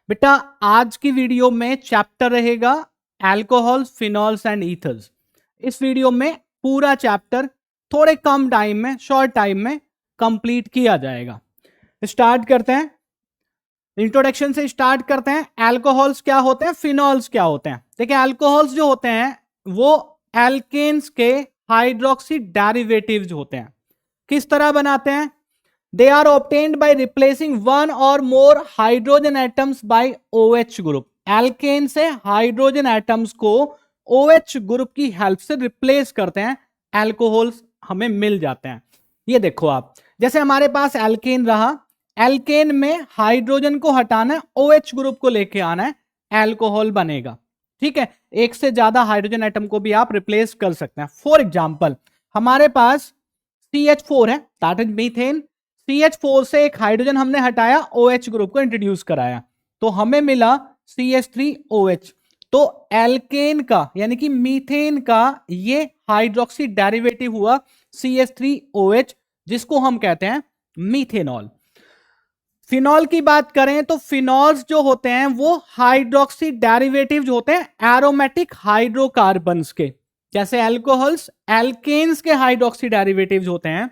बेटा आज की वीडियो में चैप्टर रहेगा अल्कोहल्स, फिनॉल्स एंड ईथर्स। इस वीडियो में पूरा चैप्टर थोड़े कम टाइम में, शॉर्ट टाइम में कंप्लीट किया जाएगा। स्टार्ट करते हैं, इंट्रोडक्शन से स्टार्ट करते हैं। अल्कोहल्स क्या होते हैं, फिनॉल्स क्या होते हैं। देखिए अल्कोहल्स जो होते हैं वो एल्केन्स के हाइड्रोक्सी डेरिवेटिव्स होते हैं। किस तरह बनाते हैं? They are obtained by replacing one or more hydrogen atoms by OH group. Alkane से हाइड्रोजन एटम्स को OH ग्रुप की हेल्प से रिप्लेस करते हैं, एल्कोहल्स हमें मिल जाते हैं। ये देखो आप, जैसे हमारे पास एल्केन रहा, एल्केन में हाइड्रोजन को हटाना है, OH ग्रुप को लेके आना है, एल्कोहल बनेगा। ठीक है, एक से ज्यादा हाइड्रोजन एटम को भी आप रिप्लेस कर सकते हैं। फॉर एग्जाम्पल हमारे पास CH4 है, दैट इज मीथेन। CH4 से एक हाइड्रोजन हमने हटाया, OH ग्रुप को इंट्रोड्यूस कराया, तो हमें मिला CH3OH। तो एल्केन का यानी कि मीथेन का ये हाइड्रोक्सी डेरिवेटिव हुआ CH3OH, जिसको हम कहते हैं मीथेनॉल। फिनॉल की बात करें तो फिनॉल्स जो होते हैं वो हाइड्रोक्सी डेरिवेटिव होते हैं एरोमेटिक हाइड्रोकार्बन्स के। जैसे अल्कोहल्स एल्केन्स के हाइड्रोक्सी डेरिवेटिव्स होते हैं,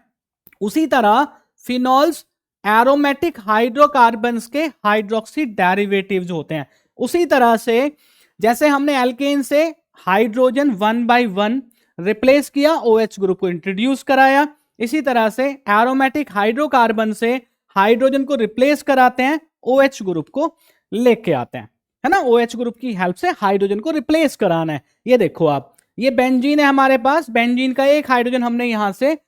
उसी तरह फिनॉल्स एरोमेटिक हाइड्रोकार्बन्स के हाइड्रोक्सी डेरिवेटिव्स होते हैं। उसी तरह से जैसे हमने एल्केन से हाइड्रोजन 1 by 1 रिप्लेस किया, OH ग्रुप को इंट्रोड्यूस कराया, इसी तरह से एरोमेटिक हाइड्रोकार्बन से हाइड्रोजन को रिप्लेस कराते हैं, OH ग्रुप को लेके आते हैं, है ना। OH ग्रुप की हेल्प से हाइड्रोजन को रिप्लेस कराना है। ये देखो आप, ये बेंजीन है हमारे पास, बेंजीन का एक हाइड्रोजन हमने यहां से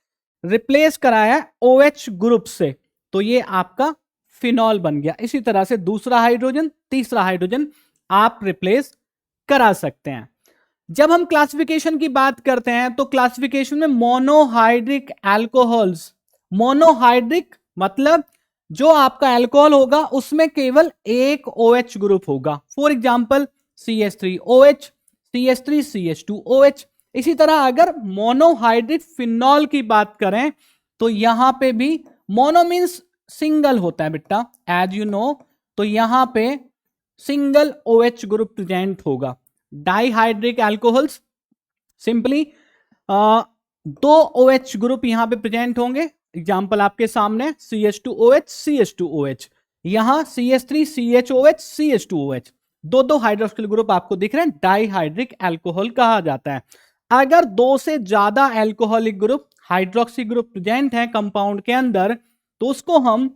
रिप्लेस कराया OH ग्रुप से, तो ये आपका फिनॉल बन गया। इसी तरह से दूसरा हाइड्रोजन, तीसरा हाइड्रोजन आप रिप्लेस करा सकते हैं। जब हम क्लासिफिकेशन की बात करते हैं तो क्लासिफिकेशन में मोनोहाइड्रिक अल्कोहल्स, मोनोहाइड्रिक मतलब जो आपका अल्कोहल होगा उसमें केवल एक OH ग्रुप होगा। For example CH3OH, CH3CH2OH। इसी तरह अगर मोनोहाइड्रिक फिनॉल की बात करें तो यहां पे भी मोनो मींस सिंगल होता है बेटा, एज यू नो, तो यहां पे सिंगल OH ग्रुप प्रेजेंट होगा। डाइहाइड्रिक अल्कोहल्स सिंपली दो OH ग्रुप यहां पे प्रेजेंट होंगे। एग्जांपल आपके सामने CH2OH, CH2OH, यहां CH3CHOH, CH2OH, दो हाइड्रोक्सिल ग्रुप आपको दिख रहे हैं, डाइहाइड्रिक अल्कोहल कहा जाता है। अगर दो से ज्यादा alcoholic group, hydroxy group present है कंपाउंड के अंदर, तो उसको हम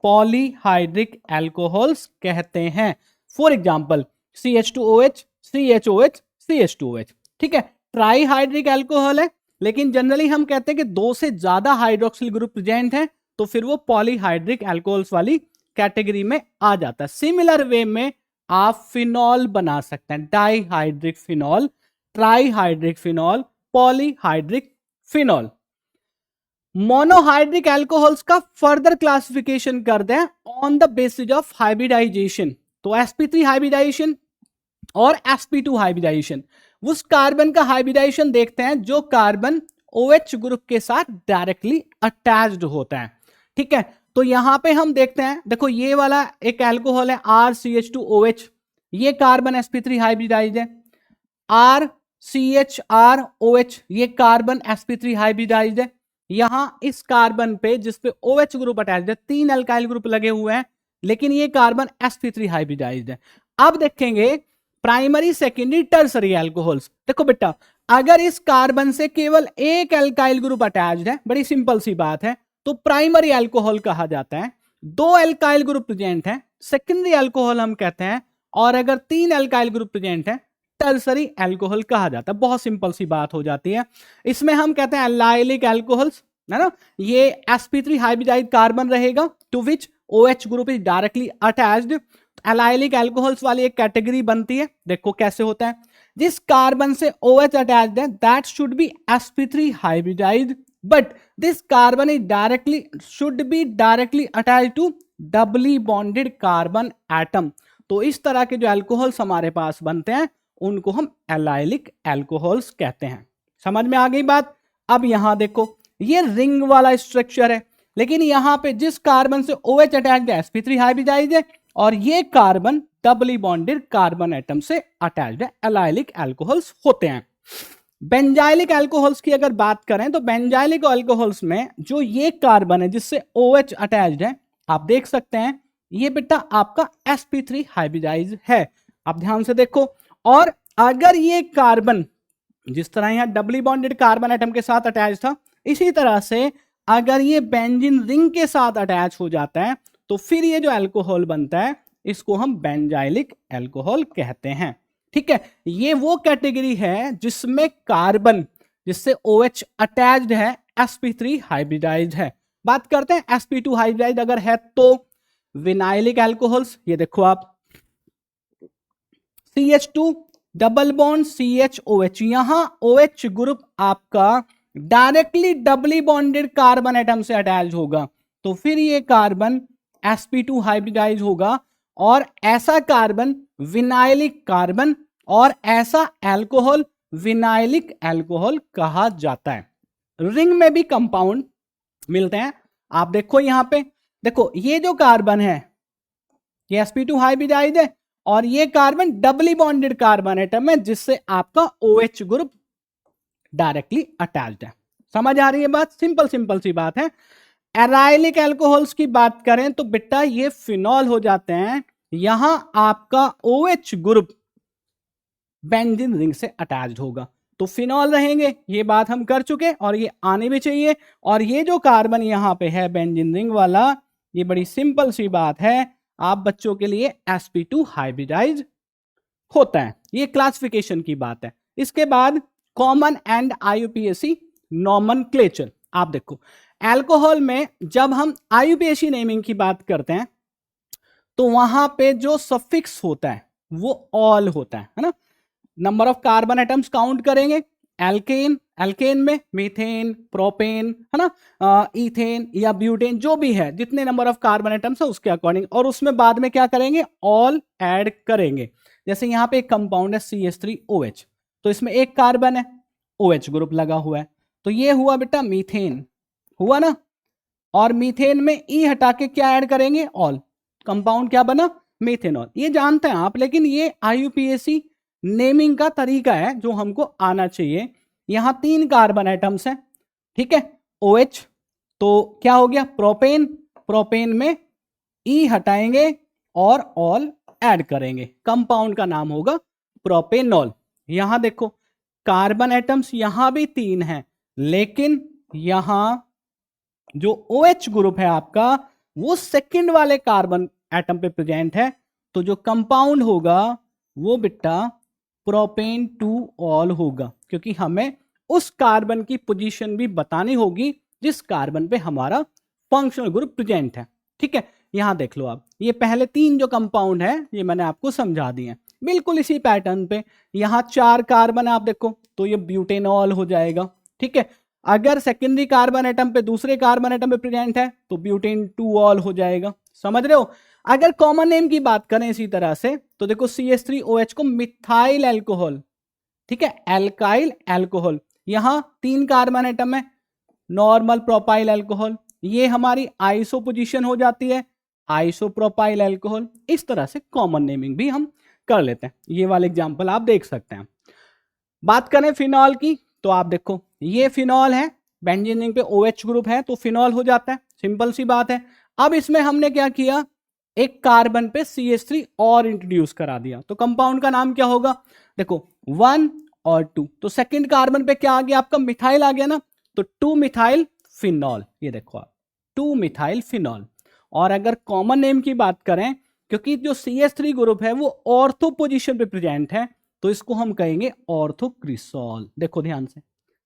पॉलीहाइड्रिक अल्कोहल्स कहते हैं। For example CH2OH, CHOH, CH2OH। ठीक है, ट्राईहाइड्रिक अल्कोहल है, लेकिन जनरली हम कहते हैं कि दो से ज्यादा हाइड्रोक्सिल ग्रुप प्रेजेंट है, तो फिर वो पॉलीहाइड्रिक अल्कोहल्स वाली कैटेगरी में आ जाता है। सिमिलर वे में आप फिनॉल बना सकते हैं, dihydric phenol, trihydric phenol, polyhydric phenol. Monohydric alcohols का फर्दर क्लासिफिकेशन कर दें on the basis of hybridization, तो sp3 हाइब्रिडाइजेशन और sp2 हाइब्रिडाइजेशन। उस कार्बन का हाइब्रिडाइजेशन देखते हैं जो कार्बन OH ग्रुप के साथ डायरेक्टली अटैच्ड होता है। ठीक है, तो यहां पे हम देखते हैं, देखो ये वाला एक अल्कोहल है RCH2OH, ये कार्बन sp3 हाइब्रिडाइज्ड है। RCHROH, ये कार्बन sp3 हाइब्रिडाइज्ड है। यहां इस कार्बन पे जिसपे OH ग्रुप अटैच्ड है, 3 अल्काइल ग्रुप लगे हुए हैं, लेकिन ये कार्बन sp3 हाइब्रिडाइज्ड है। अब देखेंगे प्राइमरी, सेकेंडरी, टर्सरी अल्कोहल्स। देखो बेटा, अगर इस कार्बन से केवल एक अल्काइल ग्रुप अटैच्ड है, बड़ी सिंपल सी बात है, तो प्राइमरी अल्कोहल कहा जाता है। दो अल्काइल ग्रुप प्रेजेंट है, सेकेंडरी अल्कोहल हम कहते हैं, और अगर 3 अल्काइल ग्रुप प्रेजेंट है, टर्सरी अल्कोहल कहा जाता है। बहुत सिंपल सी बात हो जाती है। इसमें हम कहते हैं एल्लाइलिक अल्कोहल्स, है ना, ये sp3 हाइब्रिडाइज्ड कार्बन रहेगा to which OH group is directly attached. Allylic alcohols वाली एक कैटेगरी बनती है। देखो कैसे होता है, जिस कार्बन से OH अटैच्ड है that should be sp3 hybridized, but this carbon is directly should be directly attached to doubly bonded carbon atom. तो इस तरह के जो अल्कोहल्स हमारे पास बनते हैं उनको हम एलाइलिक अल्कोहल्स कहते हैं। समझ में आ गई बात? अब यहां देखो, ये रिंग वाला स्ट्रक्चर है, लेकिन यहां पे जिस कार्बन से OH अटैच्ड है sp3 हाइब्रिडाइज्ड है, और ये कार्बन डबली बॉन्डेड कार्बन एटम से अटैच्ड है, एलाइलिक अल्कोहल्स होते हैं। बेंजाइलिक अल्कोहल्स की अगर बात करें तो बेंजाइलिक अल्कोहल्स में जो ये कार्बन है जिससे OH अटैच्ड है, आप देख सकते हैं ये बेटा आपका sp3 हाइब्रिडाइज है। आप ध्यान से देखो, और अगर ये कार्बन जिस तरह यहां डबली बॉन्डेड कार्बन एटम के साथ अटैच था, इसी तरह से अगर ये बेंजीन रिंग के साथ अटैच हो जाता है तो फिर ये जो अल्कोहल बनता है इसको हम बेंजाइलिक अल्कोहल कहते हैं। ठीक है, ये वो कैटेगरी है जिसमें कार्बन जिससे OH अटैच्ड है sp3 हाइब्रिडाइज्ड है। बात करते हैं sp2 हाइब्रिडाइज्ड अगर है तो विनाइलिक अल्कोहल्स, ये देखो आप CH2 डबल बॉन्ड CHOH, यहां OH ग्रुप आपका डायरेक्टली डबली बॉन्डेड कार्बन एटम से अटैच होगा, तो फिर ये कार्बन sp2 हाइब्रिडाइज होगा और ऐसा कार्बन विनाइलिक कार्बन और ऐसा अल्कोहल विनाइलिक अल्कोहल कहा जाता है। रिंग में भी कंपाउंड मिलते हैं, आप देखो यहां पे, देखो ये जो कार्बन है ये sp2 हाइब्रिडाइज है और ये कार्बन डबली बॉन्डेड कार्बन एटम है जिससे आपका OH ग्रुप डायरेक्टली अटैच्ड है। समझ आ रही है बात? सिंपल सिंपल सी बात है। एराइलिक अल्कोहल्स की बात करें तो बेटा ये फिनॉल हो जाते हैं, यहां आपका OH ग्रुप बेंजीन रिंग से अटैच्ड होगा तो फिनॉल रहेंगे, ये बात हम कर चुके और ये आने भी चाहिए। और ये जो कार्बन यहां पे है बेंजीन रिंग वाला, ये बड़ी सिंपल सी बात है, आप बच्चों के लिए sp2 हाइब्रिडाइज होता है। ये क्लासिफिकेशन की बात है। इसके बाद कॉमन एंड IUPAC नॉमेनक्लेचर। आप देखो अल्कोहल में जब हम IUPAC नेमिंग की बात करते हैं तो वहां पे जो सफिक्स होता है वो ऑल होता है ना। Number of carbon atoms count करेंगे, एल्केन, एल्केन में मीथेन, प्रोपेन है ना, इथेन या ब्यूटेन जो भी है, जितने नंबर ऑफ कार्बन एटम्स है उसके अकॉर्डिंग, और उसमें बाद में क्या करेंगे, ऑल ऐड करेंगे। जैसे यहां पे एक कंपाउंड है CH3OH, तो इसमें एक कार्बन है, OH ग्रुप लगा हुआ है, तो ये हुआ बेटा मीथेन, हुआ ना। और मीथेन में ई हटा के क्या ऐड करेंगे, ऑल, कंपाउंड क्या बना, मीथेनॉल। ये जानते हैं आप, लेकिन ये IUPAC नेमिंग का तरीका है जो हमको आना चाहिए। यहां 3 कार्बन एटम्स हैं, ठीक है, OH, तो क्या हो गया प्रोपेन, प्रोपेन में ई हटाएंगे और ऑल ऐड करेंगे, कंपाउंड का नाम होगा प्रोपेनॉल। यहां देखो कार्बन एटम्स यहां भी 3 हैं, लेकिन यहां जो OH ग्रुप है आपका वो सेकंड वाले कार्बन एटम पे प्रेजेंट है, तो जो कंपाउंड होगा वो बेटा प्रोपेन 2 ऑल होगा, क्योंकि हमें उस कार्बन की पोजीशन भी बतानी होगी जिस कार्बन पे हमारा फंक्शनल ग्रुप प्रेजेंट है। ठीक है, यहां देख लो आप, ये पहले 3 जो कंपाउंड है ये मैंने आपको समझा दिए, बिल्कुल इसी पैटर्न पे। यहां 4 कार्बन आप देखो तो ये ब्यूटेनॉल हो जाएगा। ठीक है, अगर सेकेंडरी कार्बन एटम पे दूसरे कार्बन एटम पे प्रेजेंट है तो ब्यूटेन 2 ऑल हो जाएगा, समझ रहे हो। अगर कॉमन नेम की बात करें इसी तरह से तो देखो CH3OH को मिथाइल अल्कोहल, ठीक है, एल्काइल अल्कोहल, यहां 3 कार्बन एटम है, नॉर्मल प्रोपाइल अल्कोहल, ये हमारी आइसो पोजीशन हो जाती है, आइसोप्रोपाइल अल्कोहल। इस तरह से कॉमन नेमिंग भी हम कर लेते हैं, ये वाले एग्जांपल आप देख सकते हैं। बात करें फिनॉल की तो आप देखो ये फिनॉल है, बेंजीन रिंग पे OH ग्रुप है तो फिनॉल हो जाता है, सिंपल सी बात है। अब इसमें हमने क्या किया, एक कार्बन पे CH3 और इंट्रोड्यूस करा दिया, तो कंपाउंड का नाम क्या होगा, देखो 1 और 2, तो सेकंड कार्बन पे क्या आ गया आपका, मिथाइल आ गया ना, तो 2 मिथाइल फिनॉल, ये देखो आप 2 मिथाइल फिनॉल। और अगर कॉमन नेम की बात करें, क्योंकि जो CH3 ग्रुप है वो ऑर्थो पोजीशन पे प्रेजेंट है, तो इसको हम कहेंगे ऑर्थोक्रिसॉल। देखो ध्यान से,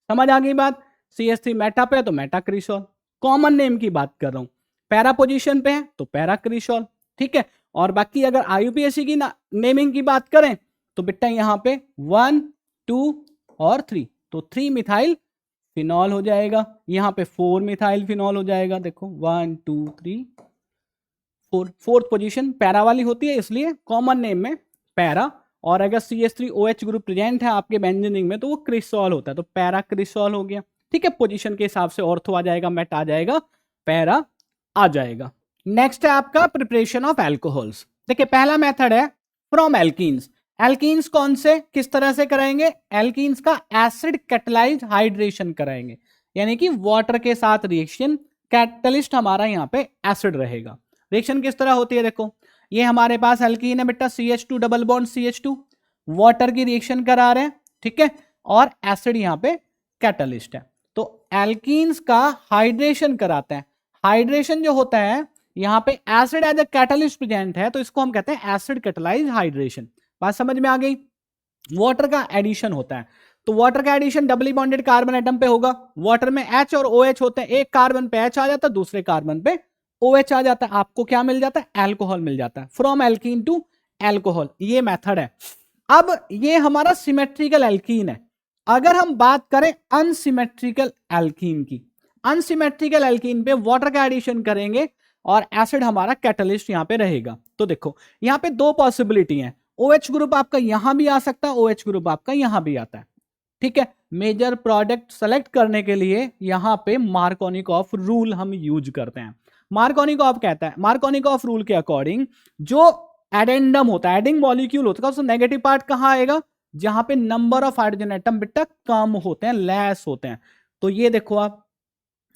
समझ आ गई बात, CH3 मेटा पे है तो मेटाक्रिसॉल। कॉमन नेम की बात कर रहा हूं, पैरा पोजीशन पे है तो पैराक्रिसॉल। ठीक है, और बाकी अगर IUPAC की नेमिंग की बात करें तो बेटा यहां पे 1, 2 और 3, तो 3 मिथाइल फिनॉल हो जाएगा, यहां पे 4 मिथाइल फिनॉल हो जाएगा। देखो 1, 2, 3, 4, फोर्थ पोजीशन पैरा वाली होती है, इसलिए कॉमन नेम में पैरा। और अगर CH3OH ग्रुप प्रेजेंट है आपके बेंजीन रिंग में तो वो क्रिसॉल होता है, तो पैरा क्रिसॉल हो गया। ठीक है, पोजीशन के हिसाब से ऑर्थो आ जाएगा, मेटा आ जाएगा, पैरा आ जाएगा। नेक्स्ट है आपका प्रिपरेशन ऑफ एल्कोहल्स। देखिए पहला मेथड है फ्रॉम एल्कीन्स। एल्कीन्स कौन से, किस तरह से कराएंगे, एल्कीन्स का एसिड कैटलाइज्ड हाइड्रेशन कराएंगे, यानी कि वाटर के साथ रिएक्शन, कैटलिस्ट हमारा यहाँ पे एसिड रहेगा। रिएक्शन किस तरह होती है, देखो ये हमारे पास एल्कीन है बेटा, CH2 double bond CH2, water की रिएक्शन करा रहे हैं, ठीक है, और एसिड यहाँ पे कैटलिस्ट है। तो एल्कीन्स का हाइड्रेशन कराते हैं। हाइड्रेशन जो होता है, यहाँ पे acid as a catalyst present है, तो इसको हम कहते हैं एसिड कैटलाइज्ड हाइड्रेशन। बात समझ में आ गई। वाटर का एडिशन होता है, तो वाटर का addition doubly bonded carbon atom पे होगा। वाटर में H और OH होते हैं, एक कार्बन पे H आ जाता है, दूसरे कार्बन पे OH आ जाता है, आपको क्या मिल जाता है, एल्कोहल मिल जाता है। फ्रॉम एल्कीन टू एल्कोहल, ये मेथड है। अब ये हमारा सिमेट्रिकल एल्कीन है। अगर हम बात करें अनसिमेट्रिकल एल्कीन की, अनसिमेट्रिकल एल्कीन पे वाटर का एडिशन करेंगे और एसिड हमारा कैटलिस्ट यहां पे रहेगा। तो देखो यहां पे दो पॉसिबिलिटी है, OH ग्रुप आपका यहां भी आ सकता है, OH ग्रुप आपका यहां भी आता है, ठीक है। मेजर प्रोडक्ट सेलेक्ट करने के लिए यहां पे मार्कोनिकॉफ रूल हम यूज करते हैं। मार्कोनिकॉफ कहता है, मार्कोनिकॉफ रूल के अकॉर्डिंग जो एडेंडम होता है, एडिंग मॉलिक्यूल होता है, उसका नेगेटिव पार्ट कहां आएगा, जहां पे नंबर ऑफ हाइड्रोजन एटम बेटा कम होते हैं, लेस होते हैं। तो ये देखो आप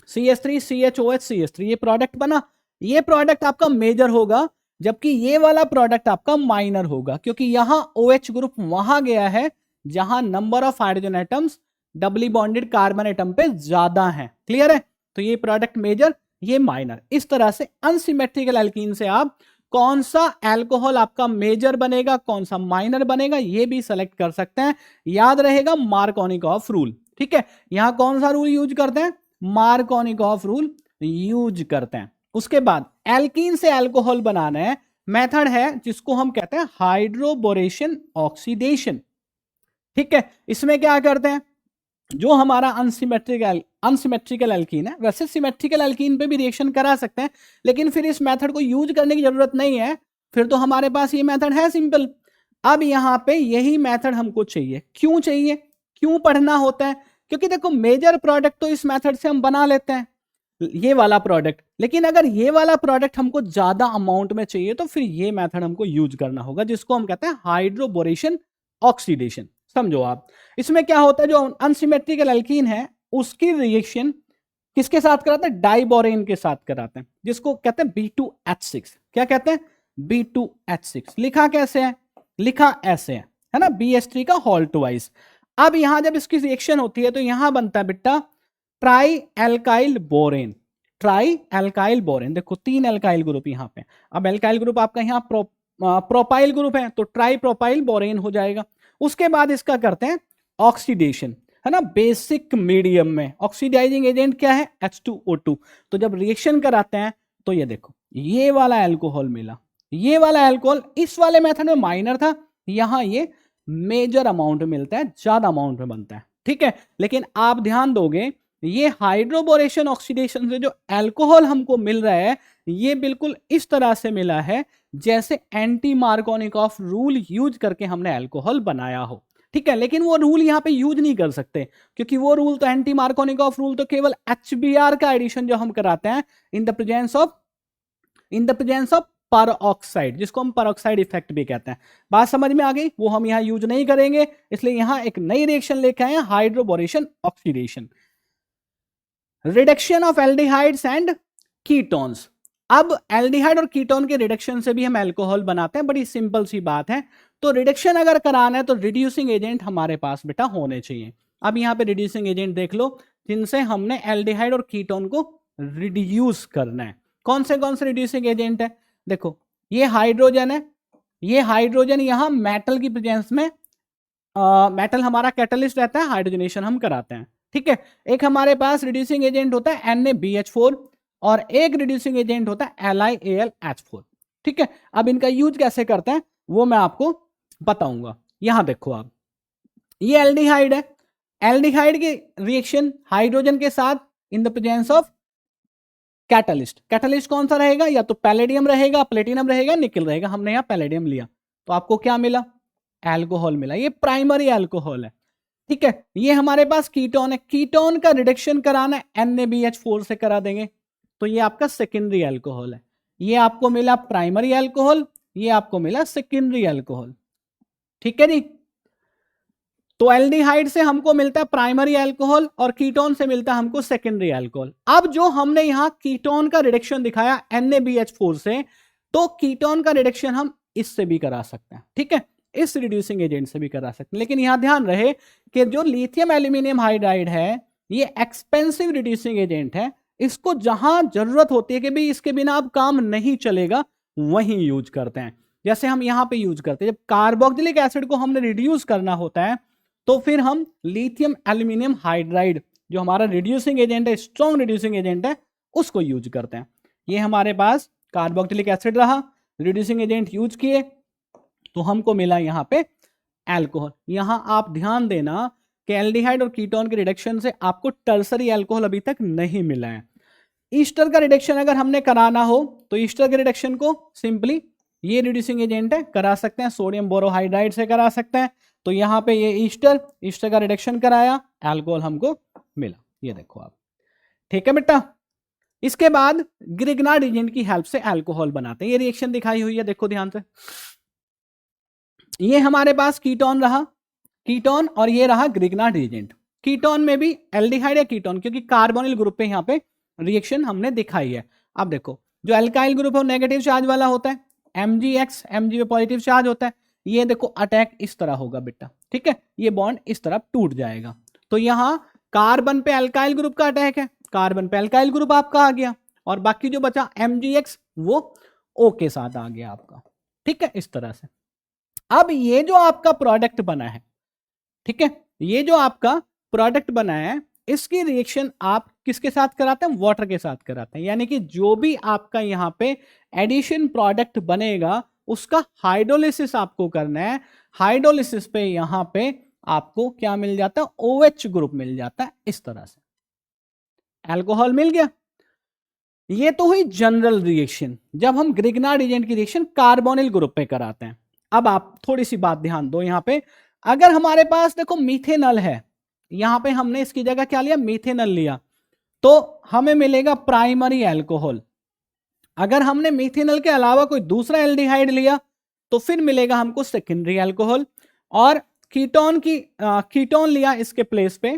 CH3 CHOH CH3, ये प्रोडक्ट बना, ये प्रोडक्ट आपका मेजर होगा, जबकि ये वाला प्रोडक्ट आपका माइनर होगा, क्योंकि यहां OH ग्रुप वहां गया है जहां number of hydrogen atoms Dabali bonded carbon atom पे ज्यादा है। क्लियर है। तो ये प्रोडक्ट मेजर, ये माइनर। इस तरह से अनसिमेट्रिकल एल्कीन से आप कौन सा एल्कोहल आपका मेजर बनेगा, कौन सा माइनर बनेगा, ये भी सेलेक्ट कर सकते हैं। याद रहेगा मार्कोनिकॉफ रूल, ठीक है। यहां कौन सा रूल यूज करते हैं, मार्कोनिकॉफ रूल यूज करते हैं। उसके बाद एल्कीन से एल्कोहल बनाना है, मेथड है जिसको हम कहते हैं हाइड्रोबोरेशन ऑक्सीडेशन, ठीक है। इसमें क्या करते हैं, जो हमारा अनसिमेट्रिकल एल्कीन है, वैसे सिमेट्रिकल एल्कीन पे भी रिएक्शन करा सकते हैं, लेकिन फिर इस मेथड को यूज करने की जरूरत नहीं है, फिर तो हमारे पास ये मेथड है सिंपल। अब यहां पे यही मेथड हमको चाहिए। क्यों चाहिए, क्यों पढ़ना होता है, क्योंकि देखो मेजर प्रोडक्ट तो इस मेथड से हम बना लेते हैं, ये वाला प्रोडक्ट, लेकिन अगर ये वाला प्रोडक्ट हमको ज्यादा अमाउंट में चाहिए तो फिर ये मेथड हमको यूज करना होगा, जिसको हम कहते हैं हाइड्रोबोरेशन ऑक्सीडेशन। समझो आप, इसमें क्या होता है, जो अनसिमेट्रिकल एल्कीन है उसकी रिएक्शन किसके साथ कराते हैं, डाइबोरेन के साथ कराते हैं, जिसको कहते हैं B2H6। क्या कहते हैं, B2H6। लिखा कैसे है, लिखा ऐसे है ना, BH3 का होल ट्वाइस। अब यहां जब इसकी रिएक्शन होती है तो यहां बनता है बेटा try alkyl borane, try alkyl borane. देखो 3 एल्काइल ग्रुप यहां पे, अब एल्काइल ग्रुप आपका यहां प्रोपाइल ग्रुप है, तो ट्राई प्रोपाइल बोरेन हो जाएगा। उसके बाद इसका करते हैं ऑक्सीडेशन, है ना, बेसिक मीडियम में। ऑक्सीडाइजिंग एजेंट क्या है, H2O2। तो जब रिएक्शन कराते हैं तो ये देखो ये वाला अल्कोहल मिला, ये वाला अल्कोहल इस वाले मेथड में माइनर था, यहां ये मेजर अमाउंट मिलता है, ज्यादा अमाउंट में बनता है, ठीक है। लेकिन आप ध्यान दोगे ये हाइड्रोबोरेशन ऑक्सीडेशन से जो अल्कोहल हमको मिल रहा है, ये बिल्कुल इस तरह से मिला है जैसे एंटी मार्कोनिकॉफ रूल यूज करके हमने अल्कोहल बनाया हो, ठीक है। लेकिन वो रूल यहां पे यूज नहीं कर सकते, क्योंकि वो रूल तो एंटी मार्कोनिकॉफ रूल तो केवल HBr का एडिशन जो हम कराते हैं इन द प्रेजेंस ऑफ पर ऑक्साइड, जिसको हम परऑक्साइड इफेक्ट भी कहते हैं। बात समझ में आ गई, वो हम यहां यूज नहीं करेंगे, इसलिए यहां एक नई रिएक्शन लेके आए हैं, hydroboration oxidation, reduction of aldehydes and ketones. अब एल्डिहाइड और कीटोन के रिडक्शन से भी हम अल्कोहल बनाते हैं, बड़ी सिंपल सी बात है। तो रिडक्शन अगर कराना है तो रिड्यूसिंग एजेंट हमारे पास बेटा होने चाहिए। अब यहां पे रिड्यूसिंग एजेंट देख लो जिनसे हमने एल्डिहाइड और कीटोन को रिड्यूस करना है। कौन से रिड्यूसिंग एजेंट है, देखो ये हाइड्रोजन है, ये हाइड्रोजन यहां मेटल की प्रेजेंस में, मेटल हमारा कैटलिस्ट रहता है, हाइड्रोजनेशन हम कराते हैं, ठीक है। एक हमारे पास रिड्यूसिंग एजेंट होता है NaBH4 और एक रिड्यूसिंग एजेंट होता है LiAlH4, ठीक है। अब इनका यूज कैसे करते हैं वो मैं आपको बताऊंगा। यहां देखो आप, ये एल्डिहाइड है, एल्डिहाइड की रिएक्शन हाइड्रोजन के साथ इन the presence of catalyst. Catalyst कौन सा रहेगा, या तो पैलेडियम रहेगा, प्लेटिनम रहेगा, निकल रहेगा। हमने यहां पैलेडियम लिया तो आपको क्या मिला, अल्कोहल मिला, ये प्राइमरी अल्कोहल है, ठीक है। ये हमारे पास कीटोन है, कीटोन का रिडक्शन कराना है NaBH4 से करा देंगे, तो ये आपका सेकेंडरी अल्कोहल है। ये आपको मिला प्राइमरी अल्कोहल, ये आपको मिला सेकेंडरी अल्कोहल। ठीक है जी। तो एल्डिहाइड से हमको मिलता है प्राइमरी अल्कोहल और कीटोन से मिलता है हमको सेकेंडरी अल्कोहल। अब जो हमने यहां कीटोन का रिडक्शन दिखाया NaBH4 से, तो कीटोन का रिडक्शन हम इससे भी करा सकते हैं। ठीक है, इस रिड्यूसिंग एजेंट से भी करा सकते हैं। लेकिन यहां ध्यान रहे कि जो लिथियम एल्यूमिनियम हाइड्राइड है ये एक्सपेंसिव रिड्यूसिंग एजेंट है। इसको जहां जरूरत होती है कि भाई इसके बिना अब काम नहीं चलेगा, वहीं यूज करते हैं। जैसे हम यहां पे यूज करते हैं, जब कार्बोक्सिलिक एसिड को हमने रिड्यूस करना होता है तो फिर हम लिथियम एल्यूमिनियम हाइड्राइड जो हमारा रिड्यूसिंग एजेंट है, स्ट्रॉन्ग रिड्यूसिंग एजेंट है, उसको यूज करते हैं। ये हमारे पास कार्बोक्सिलिक एसिड रहा, रिड्यूसिंग एजेंट यूज किए तो हमको मिला यहां पे अल्कोहल। यहां आप ध्यान देना कि एल्डिहाइड और कीटोन के रिडक्शन से आपको टर्सरी अल्कोहल अभी तक नहीं मिला है। ईस्टर का रिडक्शन अगर हमने कराना हो तो ईस्टर के रिडक्शन को सिंपली ये रिड्यूसिंग एजेंट है करा सकते हैं, सोडियम बोरोहाइड्राइड से करा सकते हैं। तो यहां पे ये ईस्टर का रिडक्शन कराया, अल्कोहल हमको मिला। ये देखो आप। ठीक है बेटा। इसके बाद ग्रिग्नार्ड एजेंट की हेल्प से अल्कोहल बनाते हैं। ये रिएक्शन दिखाई हुई है, देखो ध्यान से। ये हमारे पास कीटोन रहा, कीटोन, और ये रहा ग्रिग्नार्ड एजेंट। कीटोन में भी एल्डिहाइड या कीटोन, क्योंकि कार्बोनिल ग्रुप पे यहां पे रिएक्शन हमने दिखाई है। अब देखो जो अल्काइल ग्रुप है वो नेगेटिव चार्ज वाला होता है, MgX Mg पे पॉजिटिव चार्ज होता है। ये देखो अटैक इस तरह होगा बेटा। ठीक है, ये बॉन्ड इस तरफ टूट जाएगा। तो यहां कार्बन पे अल्काइल ग्रुप का अटैक है, कार्बन पे अल्काइल ग्रुप आपका आ गया, और बाकी जो बचा MgX वो O के साथ आ गया आपका। ठीक है, इस तरह से। अब ये जो आपका प्रोडक्ट बना है, ठीक है, ये जो आपका प्रोडक्ट बना है, इसकी रिएक्शन आप किसके साथ कराते हैं? वाटर के साथ कराते हैं। यानी कि जो भी आपका यहां पे एडिशन प्रोडक्ट बनेगा उसका हाइड्रोलिसिस आपको करना है। हाइड्रोलिसिस पे यहां पे आपको क्या मिल जाता है? OH ग्रुप मिल जाता है। इस तरह से अल्कोहल मिल गया। ये तो हुई जनरल रिएक्शन, जब हम ग्रिग्नार्ड एजेंट की रिएक्शन कार्बोनिल ग्रुप पे कराते हैं। अब आप थोड़ी सी बात ध्यान दो यहां पे, अगर हमारे पास देखो मिथेनॉल है, यहां पे हमने इसकी जगह क्या लिया? मिथेनॉल लिया, तो हमें मिलेगा प्राइमरी अल्कोहल। अगर हमने मिथेनॉल के अलावा कोई दूसरा एल्डिहाइड लिया तो फिर मिलेगा हमको सेकेंडरी अल्कोहल। और कीटोन लिया इसके प्लेस पे,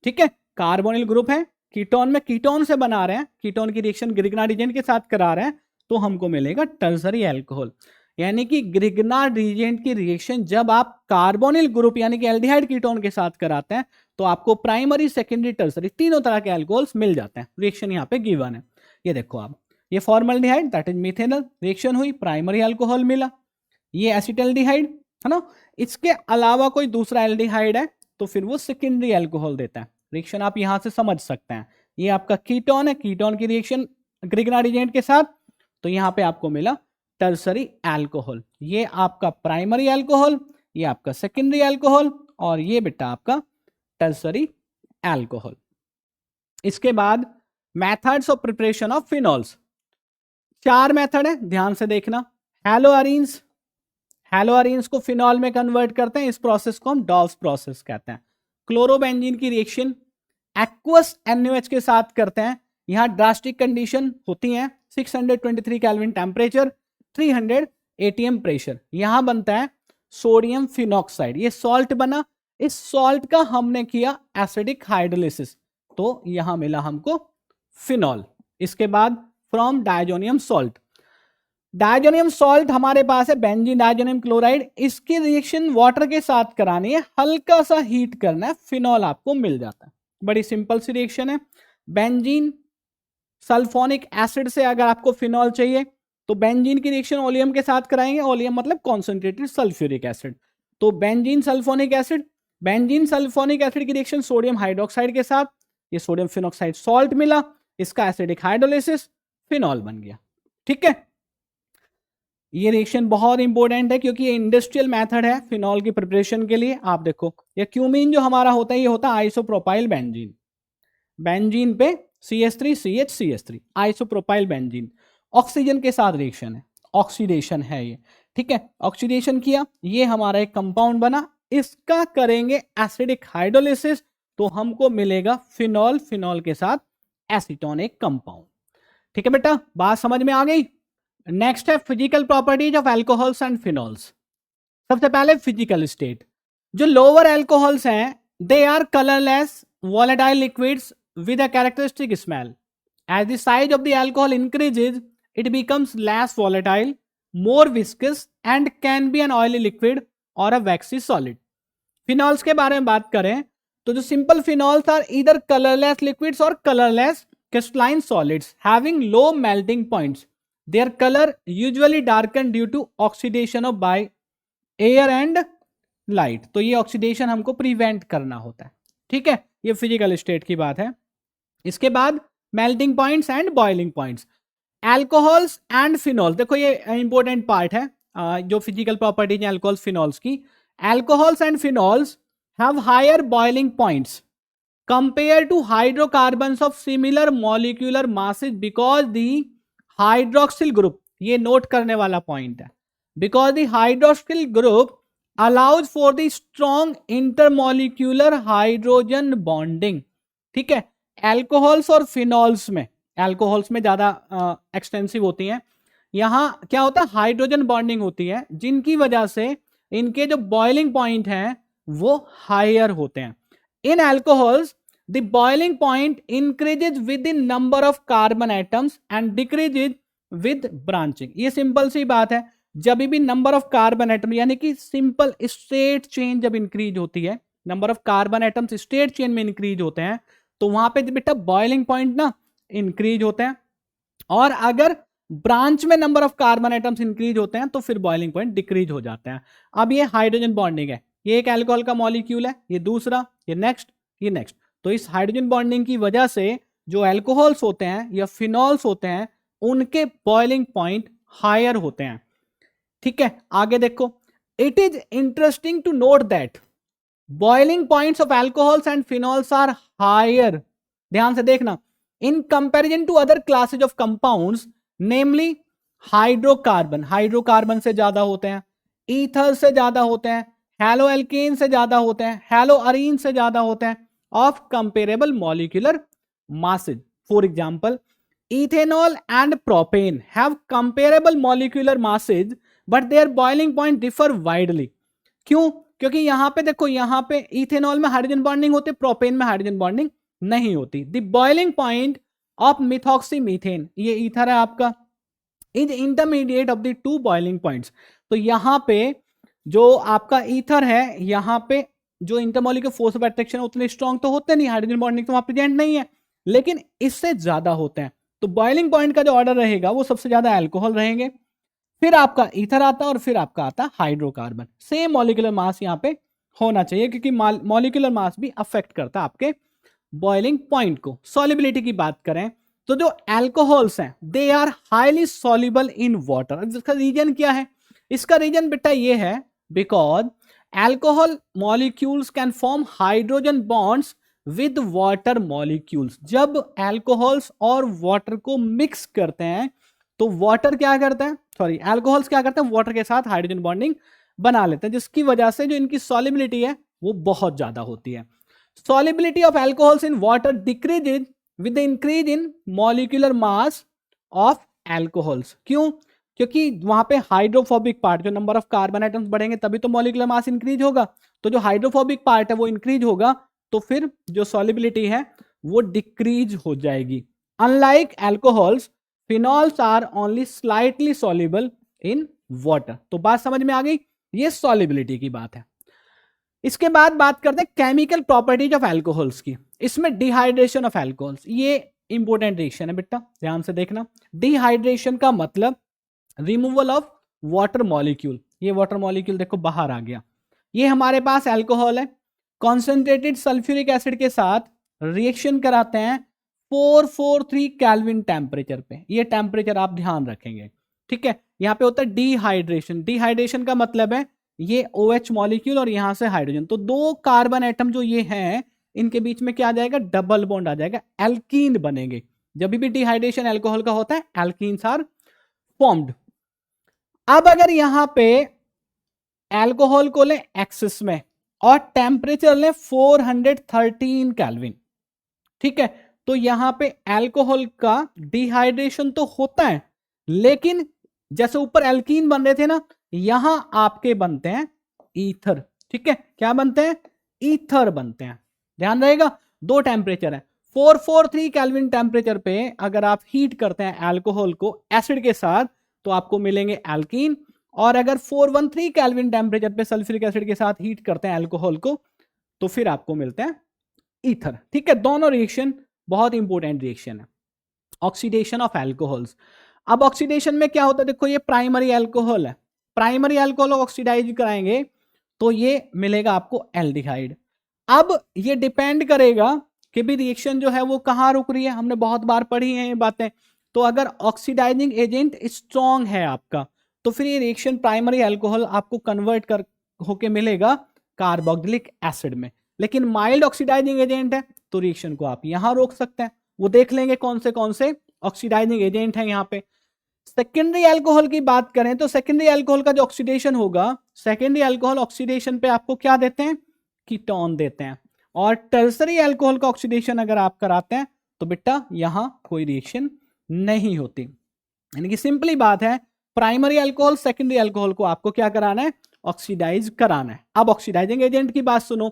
ठीक है, कार्बोनिल ग्रुप है, कीटोन में कीटोन से बना रहे हैं, कीटोन की रिएक्शन ग्रिग्नार्ड एजेंट के साथ करा रहे हैं, तो हमको मिलेगा टर्सरी अल्कोहल। यानी कि ग्रिग्नार्ड एजेंट की रिएक्शन जब आप कार्बोनिल ग्रुप यानी कि एल्डिहाइड कीटोन के साथ कराते हैं तो आपको प्राइमरी, सेकेंडरी, टर्सरी तीनों तरह के अल्कोहल्स मिल जाते हैं। रिएक्शन यहाँ पे गिवन है, ये देखो आप। ये formaldehyde that is methanol, reaction हुई, प्राइमरी अल्कोहल मिला। ये एसिटल्डिहाइड है ना, इसके अलावा कोई दूसरा एल्डिहाइड है तो फिर वो सेकेंडरी अल्कोहल देता है। रिएक्शन आप यहां से समझ सकते हैं। ये आपका कीटोन है, कीटोन की रिएक्शन ग्रिग्नार्ड एजेंट के साथ, तो यहां पे आपको मिला टर्सरी अल्कोहल। ये आपका प्राइमरी अल्कोहल, ये आपका सेकेंडरी अल्कोहल, और ये बेटा आपका टर्सरी अल्कोहल। इसके बाद methods of preparation of phenols, 4 method है, ध्यान से देखना। हेलोअरीन्स, हेलोअरीन्स को फिनॉल में कन्वर्ट करते हैं, इस प्रोसेस को हम डॉव्स प्रोसेस कहते हैं। क्लोरोबेंजीन की रिएक्शन एक्वस NaOH के साथ करते हैं, यहां ड्रास्टिक कंडीशन होती है, 623 केल्विन टेम्परेचर, 300 ATM प्रेशर। यहां बनता है सोडियम फिनॉक्साइड, ये सॉल्ट बना, इस सॉल्ट का हमने किया एसिडिक हाइड्रोलिसिस, तो यहां मिला हमको फिनॉल। इसके बाद from diazonium salt, diazonium salt हमारे पास है बेंजीन डायजोनियम क्लोराइड, इसकी रिएक्शन वाटर के साथ करानी है, हल्का सा हीट करना है, फिनॉल आपको मिल जाता है। बड़ी सिंपल सी रिएक्शन है। बेंजीन सल्फोनिक एसिड से अगर आपको फिनॉल चाहिए तो बेंजीन की रिएक्शन ओलियम के साथ कराएंगे, ओलियम मतलब कॉन्सेंट्रेटेड सल्फ्यूरिक एसिड, तो benzene sulphonic acid, benzene sulphonic acid की रिएक्शन सोडियम हाइड्रोक्साइड के साथ, ये सोडियम फिनॉक्साइड सॉल्ट मिला, इसका एसिडिक हाइड्रोलिसिस, फिनॉल बन गया। ठीक है, ये रिएक्शन बहुत इंपॉर्टेंट है क्योंकि ये इंडस्ट्रियल मेथड है फिनॉल की प्रिपरेशन के लिए। आप देखो ये क्यूमीन जो हमारा होता है, ये होता है आइसोप्रोपाइल बेंजीन, बेंजीन पे CH3CH आइसोप्रोपाइल बेंजीन, ऑक्सीजन के साथ रिएक्शन है, ऑक्सीडेशन है ये। ठीक है, ऑक्सीडेशन किया, ये हमारा एक कंपाउंड बना, इसका करेंगे एसिडिक हाइड्रोलिसिस, तो हमको मिलेगा फिनॉल, फिनॉल के साथ एसीटोन एक कंपाउंड। ठीक है बेटा, बात समझ में आ गई? नेक्स्ट है physical properties of alcohols and phenols. सबसे पहले फिजिकल स्टेट, जो लोअर एल्कोहल्स हैं they are colourless volatile liquids with a characteristic smell. As the size of the alcohol increases, it becomes less volatile, more viscous and can be an oily liquid or a waxy solid. Phenols के बारे में बात करें तो जो simple phenols are इधर colourless liquids और colourless crystalline solids having low melting points. Their color usually darken due to oxidation of by air and light. तो ये ऑक्सीडेशन हमको प्रिवेंट करना होता है, ठीक है, ये फिजिकल स्टेट की बात है। इसके बाद melting points and boiling points, alcohols and phenol, देखो ये इंपॉर्टेंट पार्ट है जो फिजिकल प्रॉपर्टीज है एल्कोहल्स फिनॉल्स की। Alcohols and phenols have higher boiling points compared to hydrocarbons of similar molecular masses because the hydroxyl group, ये note करने वाला point है, because the hydroxyl group allows for the strong intermolecular hydrogen bonding, ठीक है। Alcohols और phenols में, alcohols में ज्यादा एक्सटेंसिव होती हैं, यहां क्या होता है हाइड्रोजन बॉन्डिंग होती है, जिनकी वजह से इनके जो बॉइलिंग पॉइंट हैं वो हायर होते हैं। In alcohols, the boiling point increases with the number of carbon atoms and decreases with branching. ये सिंपल सी बात है, जब भी नंबर ऑफ कार्बन एटम यानी कि सिंपल स्टेट चेन जब इंक्रीज होती है, number of carbon atoms state chain में इंक्रीज होते हैं, तो वहां पे बेटा बॉइलिंग पॉइंट ना इंक्रीज होते हैं, और अगर ब्रांच में number of carbon atoms increase होते हैं तो फिर बॉइलिंग पॉइंट डिक्रीज हो जाते हैं। अब ये हाइड्रोजन बॉन्डिंग है, ये एक अल्कोहल का मॉलिक्यूल है, ये दूसरा, ये नेक्स्ट, ये नेक्स्ट, तो इस हाइड्रोजन बॉन्डिंग की वजह से जो अल्कोहल्स होते हैं या फिनॉल्स होते हैं उनके बॉइलिंग पॉइंट हायर होते हैं, ठीक है। आगे देखो, it is interesting to note that boiling points of alcohols and phenols are higher, ध्यान से देखना, in comparison to other classes of compounds, namely hydrocarbon, hydrocarbon से ज्यादा होते हैं, ईथर से ज्यादा होते हैं, हेलो एल्केन से ज्यादा होते हैं, हेलो अरीन से ज्यादा होते हैं, of comparable molecular masses. For example, ethanol and propane have comparable molecular masses but there boiling point differ widely. क्यों? क्योंकि यहां पे देखो, यहां पे इथेनॉल में हाइड्रोजन बॉन्डिंग होती है, प्रोपेन में हाइड्रोजन बॉन्डिंग नहीं होती। द बॉइलिंग पॉइंट ऑफ मिथॉक्सीमीथेन, ये ईथर है आपका, is intermediate of the two boiling points. तो यहां पे जो आपका ईथर है, यहां पे जो इंटरमॉलिक्यूलर फोर्स ऑफ अट्रैक्शन उतने स्ट्रांग तो होते नहीं, हाइड्रोजन बॉन्डिंग तो वहां प्रेजेंट नहीं है, लेकिन इससे ज्यादा होते हैं। तो बॉइलिंग पॉइंट का जो ऑर्डर रहेगा वो सबसे ज्यादा अल्कोहल रहेंगे, फिर आपका ईथर आता है और फिर आपका आता है हाइड्रोकार्बन। सेम मॉलिक्यूलर मास यहाँ पे होना चाहिए क्योंकि मॉलिक्यूलर मास भी अफेक्ट करता है आपके बॉइलिंग पॉइंट को। सॉल्युबिलिटी की बात करें तो जो अल्कोहल्स हैं they are highly soluble in water. इसका रीजन क्या है? इसका रीजन बेटा ये है because alcohol molecules can form hydrogen bonds with water molecules. जब अल्कोहल्स और वाटर को मिक्स करते हैं तो वाटर क्या करता है, सॉरी अल्कोहल्स क्या करते हैं, वाटर के साथ हाइड्रोजन बॉन्डिंग बना लेते हैं, जिसकी वजह से जो इनकी सॉल्युबिलिटी है वो बहुत ज्यादा होती है। Solubility of alcohols in water decreases with the increase in molecular mass of alcohols. क्यों? क्योंकि वहां पे हाइड्रोफोबिक पार्ट, जो नंबर ऑफ कार्बन आइटम्स बढ़ेंगे तभी तो मॉलिक्यूलर मास इंक्रीज होगा, तो जो हाइड्रोफोबिक पार्ट है वो इंक्रीज होगा, तो फिर जो सॉल्युबिलिटी है वो डिक्रीज हो जाएगी। Unlike alcohols, phenols are only slightly soluble in water. तो बात समझ में आ गई, ये सॉल्युबिलिटी की बात है। इसके बाद बात करते हैं केमिकल प्रॉपर्टीज ऑफ अल्कोहल्स की। इसमें डिहाइड्रेशन ऑफ अल्कोहल्स, ये इंपॉर्टेंट रिएक्शन है बेटा, ध्यान से देखना। डिहाइड्रेशन का मतलब रिमूवल ऑफ वाटर मॉलिक्यूल। ये वाटर मॉलिक्यूल देखो बाहर आ गया, ये हमारे पास अल्कोहल है, कॉन्सेंट्रेटेड सल्फ्यूरिक एसिड के साथ रिएक्शन कराते हैं 443 केल्विन टेम्परेचर पे। ये टेम्परेचर आप ध्यान रखेंगे, ठीक है। यहाँ पे होता है डिहाइड्रेशन। डिहाइड्रेशन का मतलब है ये OH मॉलिक्यूल और यहां से हाइड्रोजन, तो दो कार्बन एटम जो ये हैं इनके बीच में क्या आ जाएगा, डबल बॉन्ड आ जाएगा, एल्कीन बनेंगे। जब भी डिहाइड्रेशन अल्कोहल का होता है एल्कीन्स आर फॉर्म्ड। अब अगर यहां पे अल्कोहल को ले एक्सेस में और टेम्परेचर ले 413 केल्विन, ठीक है, तो यहां पे अल्कोहल का डिहाइड्रेशन तो होता है, लेकिन जैसे ऊपर एल्कीन बन रहे थे ना, यहां आपके बनते हैं ईथर। ठीक है, क्या बनते हैं? ईथर बनते हैं। ध्यान रहेगा, दो टेम्परेचर है। 443 केल्विन टेम्परेचर पे अगर आप हीट करते हैं अल्कोहल को एसिड के साथ तो आपको मिलेंगे एल्कीन, और अगर 413 केल्विन टेम्परेचर पे सल्फ्यूरिक एसिड के साथ हीट करते हैं अल्कोहल को तो फिर आपको मिलते हैं ईथर। ठीक है, दोनों रिएक्शन बहुत इंपॉर्टेंट रिएक्शन है। Oxidation of alcohols. अब ऑक्सीडेशन में क्या होता है, देखो ये प्राइमरी अल्कोहल है, प्राइमरी अल्कोहल ऑक्सीडाइज कराएंगे तो ये मिलेगा आपको एल्डिहाइड। अब ये डिपेंड करेगा कि भी रिएक्शन जो है वो कहां रुक रही है, हमने बहुत बार पढ़ी है ये बातें। तो अगर ऑक्सीडाइजिंग एजेंट स्ट्रॉन्ग है आपका तो फिर ये रिएक्शन प्राइमरी अल्कोहल आपको कन्वर्ट कर होके मिलेगा कार्बोक्सिलिक एसिड में। लेकिन माइल्ड ऑक्सीडाइजिंग एजेंट है तो रिएक्शन को आप यहां रोक सकते हैं। वो देख लेंगे कौन से ऑक्सीडाइजिंग एजेंट है यहाँ पे। सेकेंडरी अल्कोहल की बात करें तो सेकेंडरी अल्कोहल का जो ऑक्सीडेशन होगा, सेकेंडरी अल्कोहल ऑक्सीडेशन पे आपको क्या देते हैं? कीटोन देते हैं। और टर्सरी अल्कोहल का ऑक्सीडेशन अगर आप कराते हैं तो बेटा यहां कोई रिएक्शन नहीं होती। यानी कि सिंपली बात है, प्राइमरी अल्कोहल सेकेंडरी अल्कोहल को आपको क्या कराना है? ऑक्सीडाइज कराना है। अब ऑक्सीडाइजिंग एजेंट की बात सुनो।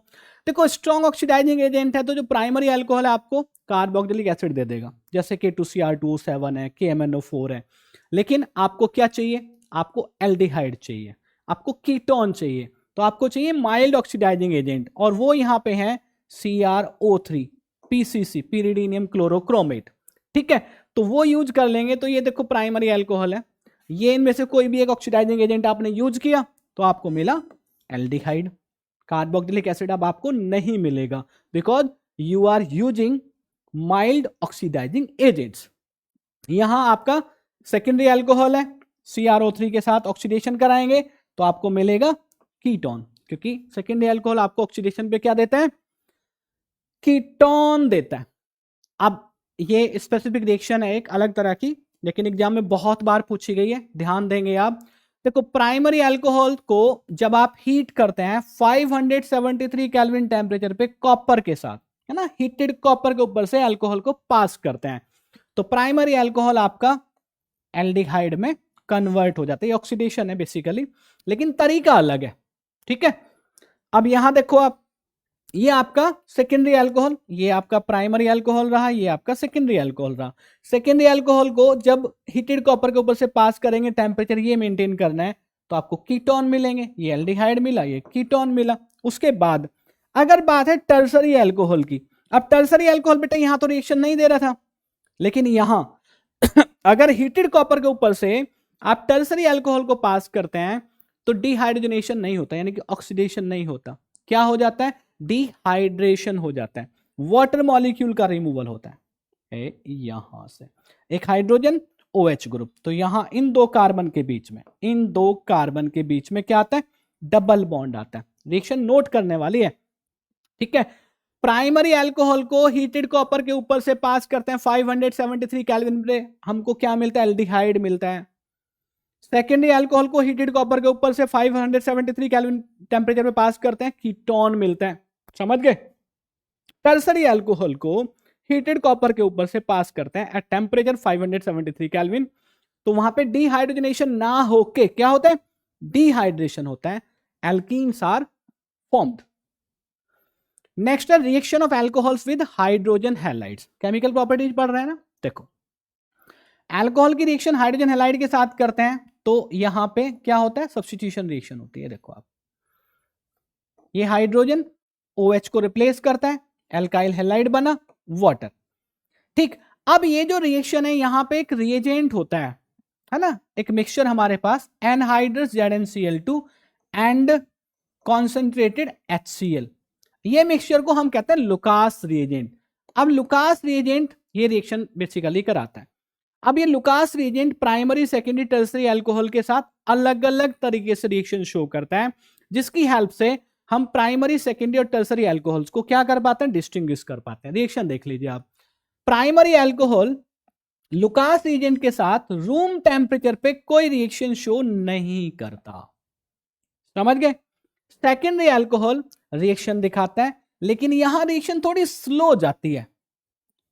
देखो स्ट्रॉन्ग ऑक्सीडाइजिंग एजेंट है तो जो प्राइमरी अल्कोहल है आपको कार्बोक्सिलिक एसिड दे देगा, जैसे K2Cr2O7 है, KMnO4 है। लेकिन आपको क्या चाहिए? आपको एल्डिहाइड चाहिए, आपको कीटोन चाहिए, तो आपको चाहिए माइल्ड ऑक्सीडाइजिंग एजेंट, और वो यहां पे है CrO3 PCC, pyridinium क्लोरोक्रोमेट। ठीक है, तो वो यूज कर लेंगे। तो ये देखो प्राइमरी अल्कोहल है, ये इनमें से कोई भी एक ऑक्सीडाइजिंग एजेंट आपने यूज किया तो आपको मिला एल्डिहाइड। कार्बोक्सिलिक एसिड अब आपको नहीं मिलेगा because you are using mild oxidizing agents. यहां आपका सेकेंडरी अल्कोहल है, CrO3 के साथ ऑक्सीडेशन कराएंगे तो आपको मिलेगा कीटोन, क्योंकि सेकेंडरी अल्कोहल आपको ऑक्सीडेशन पे क्या देता है? कीटोन देता है। अब ये स्पेसिफिक रिएक्शन है एक अलग तरह की, लेकिन एग्जाम में बहुत बार पूछी गई है, ध्यान देंगे आप। देखो प्राइमरी अल्कोहल को जब आप हीट करते हैं 573 केल्विन टेम्परेचर पे कॉपर के साथ, है ना, हीटेड कॉपर के ऊपर से अल्कोहल को पास करते हैं तो प्राइमरी अल्कोहल आपका एल्डिहाइड में कन्वर्ट हो जाता है। ये ऑक्सीडेशन है बेसिकली, लेकिन तरीका अलग है। ठीक है, अब यहां देखो आप, ये आपका सेकेंडरी अल्कोहल, ये आपका प्राइमरी अल्कोहल रहा, ये आपका सेकेंडरी अल्कोहल रहा। सेकेंडरी अल्कोहल को जब हीटेड कॉपर के ऊपर से पास करेंगे, टेम्परेचर ये मेंटेन करना है तो आपको कीटोन मिलेंगे। ये एल्डिहाइड मिला, ये कीटोन मिला। उसके बाद अगर बात है टर्सरी अल्कोहल की, अब टर्सरी अल्कोहल बेटा यहां तो रिएक्शन नहीं दे रहा था, लेकिन यहां अगर हीटेड कॉपर के ऊपर से आप टर्सरी अल्कोहल को पास करते हैं तो डिहाइड्रोजनेशन नहीं होता, यानी कि ऑक्सीडेशन नहीं होता। क्या हो जाता है? डिहाइड्रेशन हो जाता है, वाटर मॉलिक्यूल का रिमूवल होता है। यहां से एक हाइड्रोजन OH ग्रुप, तो यहां इन दो कार्बन के बीच में, इन दो कार्बन के बीच में क्या आता है? डबल बॉन्ड आता है। रिएक्शन नोट करने वाली है। ठीक है, प्राइमरी अल्कोहल को हीटेड कॉपर के ऊपर से पास करते हैं 573 केल्विन पे, हमको क्या मिलता है? एल्डिहाइड मिलता है। सेकेंडरी अल्कोहल को हीटेड कॉपर के ऊपर से 573 केल्विन टेम्परेचर पे पास करते हैं, कीटोन मिलता है। समझ गए? टर्सरी अल्कोहल को हीटेड कॉपर के ऊपर से पास करते हैं एट टेम्परेचर 573 केल्विन, तो वहां पे डिहाइड्रोजनेशन ना होके क्या होता है? डिहाइड्रेशन होता है, एल्कीन्स आर फॉर्म्ड। नेक्स्ट है reaction of alcohols with hydrogen halides. Chemical properties पढ़ रहे हैं ना, देखो अल्कोहल की रिएक्शन हाइड्रोजन हैलाइड के साथ करते हैं तो यहां पे क्या होता है? सब्स्टिट्यूशन रिएक्शन होती है। देखो आप, ये हाइड्रोजन OH को रिप्लेस करता है, एल्काइल हैलाइड बना, वाटर। ठीक, अब ये जो रिएक्शन है यहां पे एक रिएजेंट होता है ना, एक मिक्सचर हमारे पास anhydrous ZnCl2 and concentrated HCl। ये मिक्सचर को हम कहते हैं लुकास रिएजेंट। अब लुकास रिएजेंट ये रिएक्शन बेसिकली कराता है। अब ये Lucas reagent primary secondary tertiary alcohol के साथ अलग अलग तरीके से रिएक्शन शो करता है, जिसकी हेल्प से हम प्राइमरी सेकेंडरी और टर्सरी अल्कोहल्स को क्या कर पाते हैं? डिस्टिंग्विश कर पाते हैं। रिएक्शन देख लीजिए आप, प्राइमरी अल्कोहल लुकास रिएजेंट के साथ रूम टेम्परेचर पे कोई रिएक्शन शो नहीं करता। समझ गए? सेकेंडरी अल्कोहल रिएक्शन दिखाता है, लेकिन यहां रिएक्शन थोड़ी स्लो जाती है।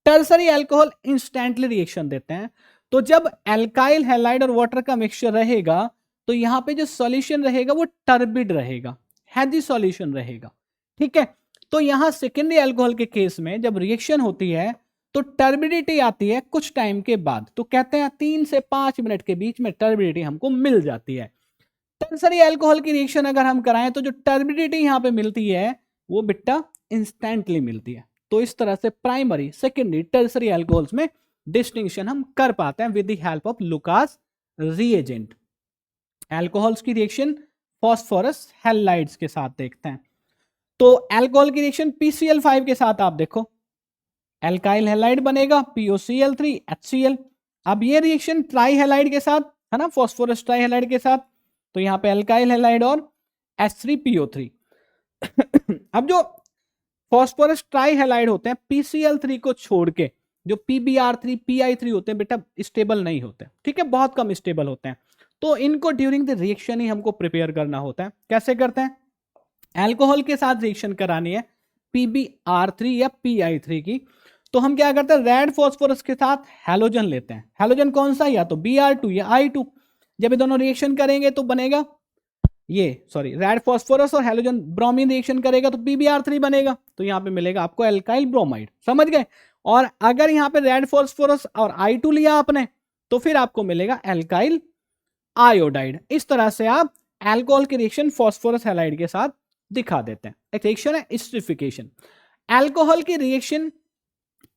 टर्सरी अल्कोहल इंस्टेंटली रिएक्शन देते हैं, तो जब एल्काइल हैलाइड और वाटर का मिक्सचर रहेगा तो यहाँ पे जो सॉल्यूशन रहेगा वो टर्बिड रहेगा, हैजी सॉल्यूशन रहेगा। ठीक है, तो यहाँ सेकेंडरी अल्कोहल के केस में जब रिएक्शन होती है तो टर्बिडिटी आती है कुछ टाइम के बाद, तो कहते हैं 3 से 5 मिनट के बीच में टर्बिडिटी हमको मिल जाती है। टर्सरी अल्कोहल की रिएक्शन अगर हम कराएं तो जो टर्बिडिटी यहाँ पे मिलती है वो बिट्टा इंस्टेंटली मिलती है। तो इस तरह से प्राइमरी, सेकेंडरी, टर्सरी अल्कोहल्स में डिस्टिंक्शन हम कर पाते हैं with the help of Lucas reagent. Alcohols की रिएक्शन फास्फोरस हैलाइड्स के साथ देखते हैं। तो अल्कोहल की रिएक्शन PCl5 के साथ आप देखो, एल्काइल हैलाइड बनेगा POCl3 HCl। अब ये रिएक्शन ट्राई हैलाइड के साथ है ना, फास्फोरस ट्राई हैलाइड के साथ, तो यहाँ पे एल्काइल हैलाइड और H3PO3 अब जो फास्फोरस ट्राई हैलाइड होते हैं PCl3 को छोड़ के जो PBr3 PI3 होते हैं बेटा स्टेबल नहीं होते, ठीक है, बहुत कम स्टेबल होते हैं। तो इनको ड्यूरिंग द रिएक्शन ही हमको प्रिपेयर करना होता है। कैसे करते हैं? अल्कोहल के साथ रिएक्शन करानी है PBr3 या PI3 की, तो हम क्या करते हैं, रेड फास्फोरस के साथ हैलोजन लेते हैं। हैलोजन कौन सा, या तो Br2 या I2। जब ये दोनों रिएक्शन करेंगे तो बनेगा रेड फास्फोरस और हैलोजन ब्रोमीन रिएक्शन करेगा तो PBr3 बनेगा, तो यहाँ पे मिलेगा आपको एल्काइल ब्रोमाइड। समझ गए? और अगर यहाँ पे रेड फास्फोरस और I2 लिया आपने तो फिर आपको मिलेगा एल्काइल आयोडाइड। इस तरह से आप अल्कोहल की रिएक्शन फास्फोरस हैलाइड के साथ दिखा देते हैं। एक रिएक्शन है एस्टरिफिकेशन। अल्कोहल की रिएक्शन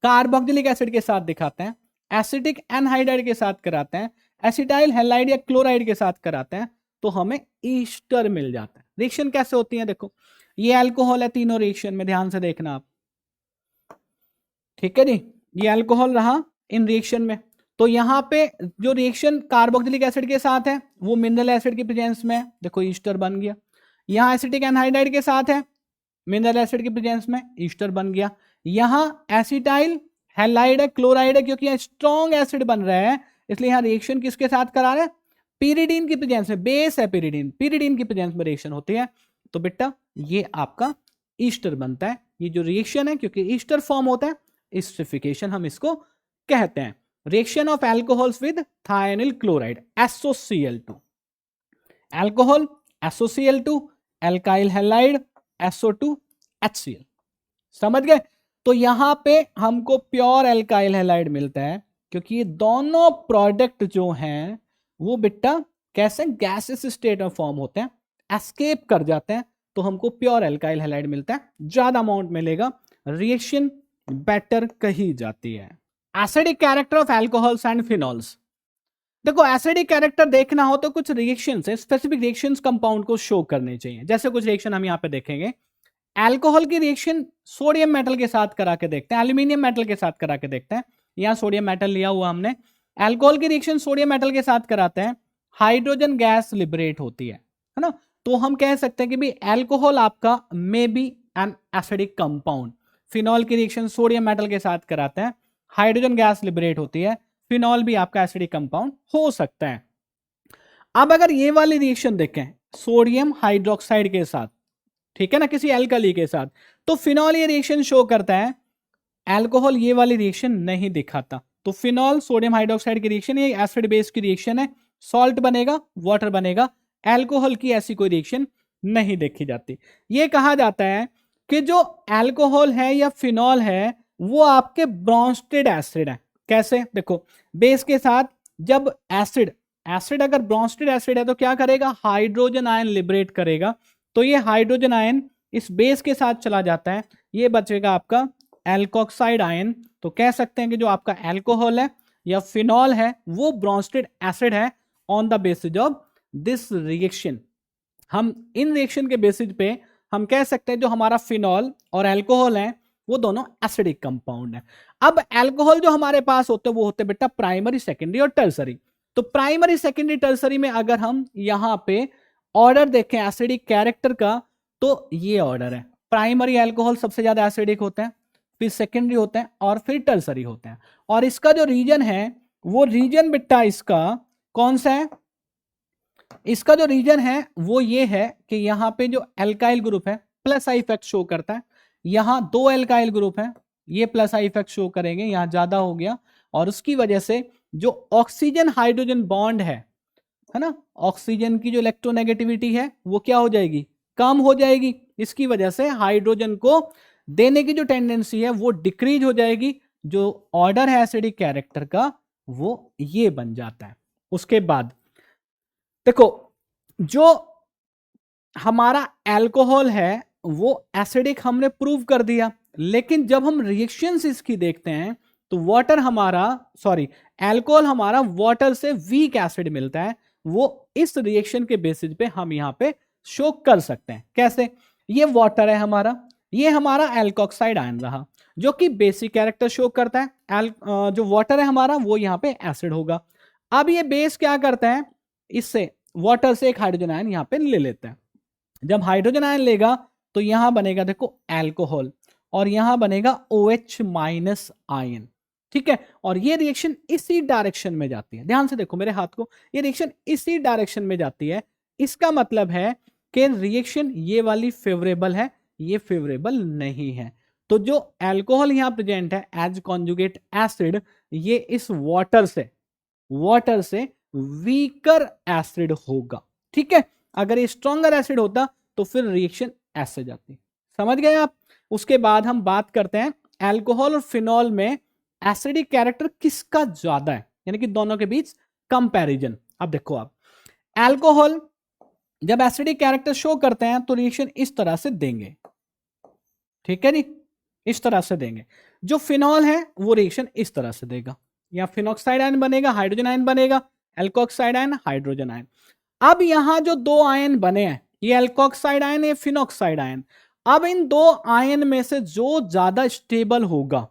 कार्बोक्सिलिक एसिड के साथ दिखाते हैं, एसिटिक एनहाइड्राइड के साथ कराते हैं, एसिटाइल हैलाइड या क्लोराइड के साथ कराते हैं, तो हमें ईस्टर मिल जाता है। रिएक्शन कैसे होती है देखो, ये अल्कोहल है, तीनों रिएक्शन में ध्यान से देखना आप, ठीक है जी, ये अल्कोहल रहा इन रिएक्शन में। तो यहाँ पे जो रिएक्शन कार्बोक्सिलिक एसिड के साथ है वो मिनरल एसिड की प्रेजेंस में है, देखो ईस्टर बन गया। यहाँ एसिटिक एनहाइड्राइड के साथ है मिनरल एसिड की प्रेजेंस में, ईस्टर बन गया। यहाँ एसिटाइल हैलाइड है, क्लोराइड है, क्योंकि यहाँ स्ट्रॉन्ग एसिड बन रहा है इसलिए यहाँ रिएक्शन किसके साथ करा रहे हैं, पीरिडीन की प्रेजेंस में, बेस है पीरिडीन की प्रेजेंस में रिएक्शन होती है, तो बेटा ये आपका ईस्टर बनता है। ये जो रिएक्शन है क्योंकि ईस्टर फॉर्म होता है, एस्टरिफिकेशन हम इसको कहते हैं। Reaction of alcohols with thionyl chloride SOCl2, alcohol SOCl2, alkyl halide SO2 HCl। समझ गए? तो यहां पे हमको प्योर एल्काइल हैलाइड मिलता है क्योंकि ये दोनों प्रोडक्ट जो हैं वो बेटा कैसे गैसेस स्टेट में फॉर्म होते हैं, एस्केप कर जाते हैं, तो हमको प्योर एल्काइल हैलाइड मिलता है, ज्यादा अमाउंट मिलेगा, रिएक्शन बेटर कही जाती है। Acidic character of alcohols and phenols. देखो एसिडिक कैरेक्टर देखना हो तो कुछ रिएक्शंस है, स्पेसिफिक रिएक्शंस कंपाउंड को शो करने चाहिए। जैसे कुछ रिएक्शन हम यहाँ पे देखेंगे, अल्कोहल की रिएक्शन सोडियम मेटल के साथ करा के देखते हैं, एल्यूमिनियम मेटल के साथ करा के देखते हैं। यहाँ सोडियम मेटल लिया हुआ हमने, अल्कोहल की रिएक्शन सोडियम मेटल के साथ कराते हैं, हाइड्रोजन गैस लिबरेट होती है ना, तो हम कह सकते हैं कि भी अल्कोहल आपका may be an acidic compound. Phenol की रिएक्शन सोडियम मेटल के साथ कराते हैं, हाइड्रोजन गैस लिबरेट होती है, फिनॉल भी आपका एसिडिक कंपाउंड हो सकता है। अब अगर ये वाली रिएक्शन देखें सोडियम हाइड्रोक्साइड के साथ, ठीक है ना, किसी एल्कली के साथ, तो फिनॉल ये रिएक्शन शो करता है, अल्कोहल ये वाली रिएक्शन नहीं दिखाता। तो फिनॉल सोडियम हाइड्रोक्साइड की रिएक्शन ये एसिड बेस की रिएक्शन है, सॉल्ट बनेगा, वाटर बनेगा, अल्कोहल की ऐसी कोई रिएक्शन नहीं देखी जाती। ये कहा जाता है कि जो अल्कोहल है या फिनॉल है वो आपके ब्रॉन्स्टेड एसिड है। कैसे? देखो बेस के साथ जब एसिड अगर ब्रॉन्स्टेड एसिड है तो क्या करेगा, हाइड्रोजन आयन लिबरेट करेगा, तो ये हाइड्रोजन आयन इस बेस के साथ चला जाता है, ये बचेगा आपका एल्कोक्साइड आयन। तो कह सकते हैं कि जो आपका अल्कोहल है या फिनॉल है वो ब्रॉन्स्टेड एसिड है on the basis of this reaction. हम इन रिएक्शन के बेसिस पे हम कह सकते हैं जो हमारा फिनॉल और अल्कोहल है वो दोनों एसिडिक कंपाउंड है। अब अल्कोहल जो हमारे पास होते हैं वो होते हैं बेटा प्राइमरी, सेकेंडरी और टर्सरी। तो प्राइमरी, सेकेंडरी, टर्सरी में अगर हम यहाँ पे ऑर्डर देखें एसिडिक कैरेक्टर का तो ये ऑर्डर है, प्राइमरी अल्कोहल सबसे ज्यादा एसिडिक होते हैं, फिर सेकेंडरी होते हैं और फिर टर्सरी होते हैं। और इसका जो रीजन है वो रीजन बेटा इसका कौन सा है, इसका जो रीजन है वो ये है कि यहाँ पे जो एल्काइल ग्रुप है प्लस आई इफेक्ट शो करता है, यहाँ 2 एल्काइल ग्रुप है, ये प्लस आई इफेक्ट शो करेंगे, यहाँ ज्यादा हो गया और उसकी वजह से जो ऑक्सीजन हाइड्रोजन बॉन्ड है ना, ऑक्सीजन की जो इलेक्ट्रोनेगेटिविटी है वो क्या हो जाएगी, कम हो जाएगी। इसकी वजह से हाइड्रोजन को देने की जो टेंडेंसी है वो डिक्रीज हो जाएगी। जो ऑर्डर है एसिडिक कैरेक्टर का वो ये बन जाता है। उसके बाद देखो, जो हमारा अल्कोहल है वो एसिडिक हमने प्रूव कर दिया, लेकिन जब हम रिएक्शंस इसकी देखते हैं तो वाटर हमारा, सॉरी, अल्कोहल हमारा वाटर से वीक एसिड मिलता है। वो इस रिएक्शन के बेसिस पे हम यहां पे शो कर सकते हैं। कैसे? ये वाटर है हमारा, ये हमारा एल्कोक्साइड आयन रहा जो कि बेसिक कैरेक्टर शो करता है। जो वाटर है हमारा वो यहाँ पे एसिड होगा। अब ये बेस क्या करता है, इससे वाटर से एक हाइड्रोजन आयन यहाँ पे ले लेता है। जब हाइड्रोजन आयन लेगा तो यहां बनेगा देखो अल्कोहल, और यहां बनेगा OH माइनस आयन। ठीक है, और ये रिएक्शन इसी डायरेक्शन में जाती है। ध्यान से देखो मेरे हाथ को, ये रिएक्शन इसी डायरेक्शन में जाती है। इसका मतलब है कि रिएक्शन ये वाली फेवरेबल है, ये फेवरेबल नहीं है। तो जो अल्कोहल यहां प्रेजेंट है एज कॉन्जुगेट एसिड, ये इस वाटर से वीकर एसिड होगा। ठीक है, अगर ये स्ट्रॉन्गर एसिड होता तो फिर रिएक्शन ऐसे जाती। समझ गए आप? उसके बाद हम बात करते हैं अल्कोहल और फिनॉल में एसिडिक कैरेक्टर किसका ज्यादा है, यानी कि दोनों के बीच कंपैरिजन। अब देखो आप, अल्कोहल जब एसिडिक कैरेक्टर शो करते हैं तो रिएक्शन इस तरह से देंगे। ठीक है जी, इस तरह से देंगे। जो फिनॉल है वो रिएक्शन इस तरह से देगा, या फिनॉक्साइड आयन बनेगा, हाइड्रोजन आयन बनेगा, एल्कोक्साइड आयन, हाइड्रोजन आयन। अब यहां जो दो आयन बने हैं, ये एल्कोक्साइड आयन, ये फिनॉक्साइड आयन। अब इन दो आयन में से जो ज्यादा स्टेबल होगा,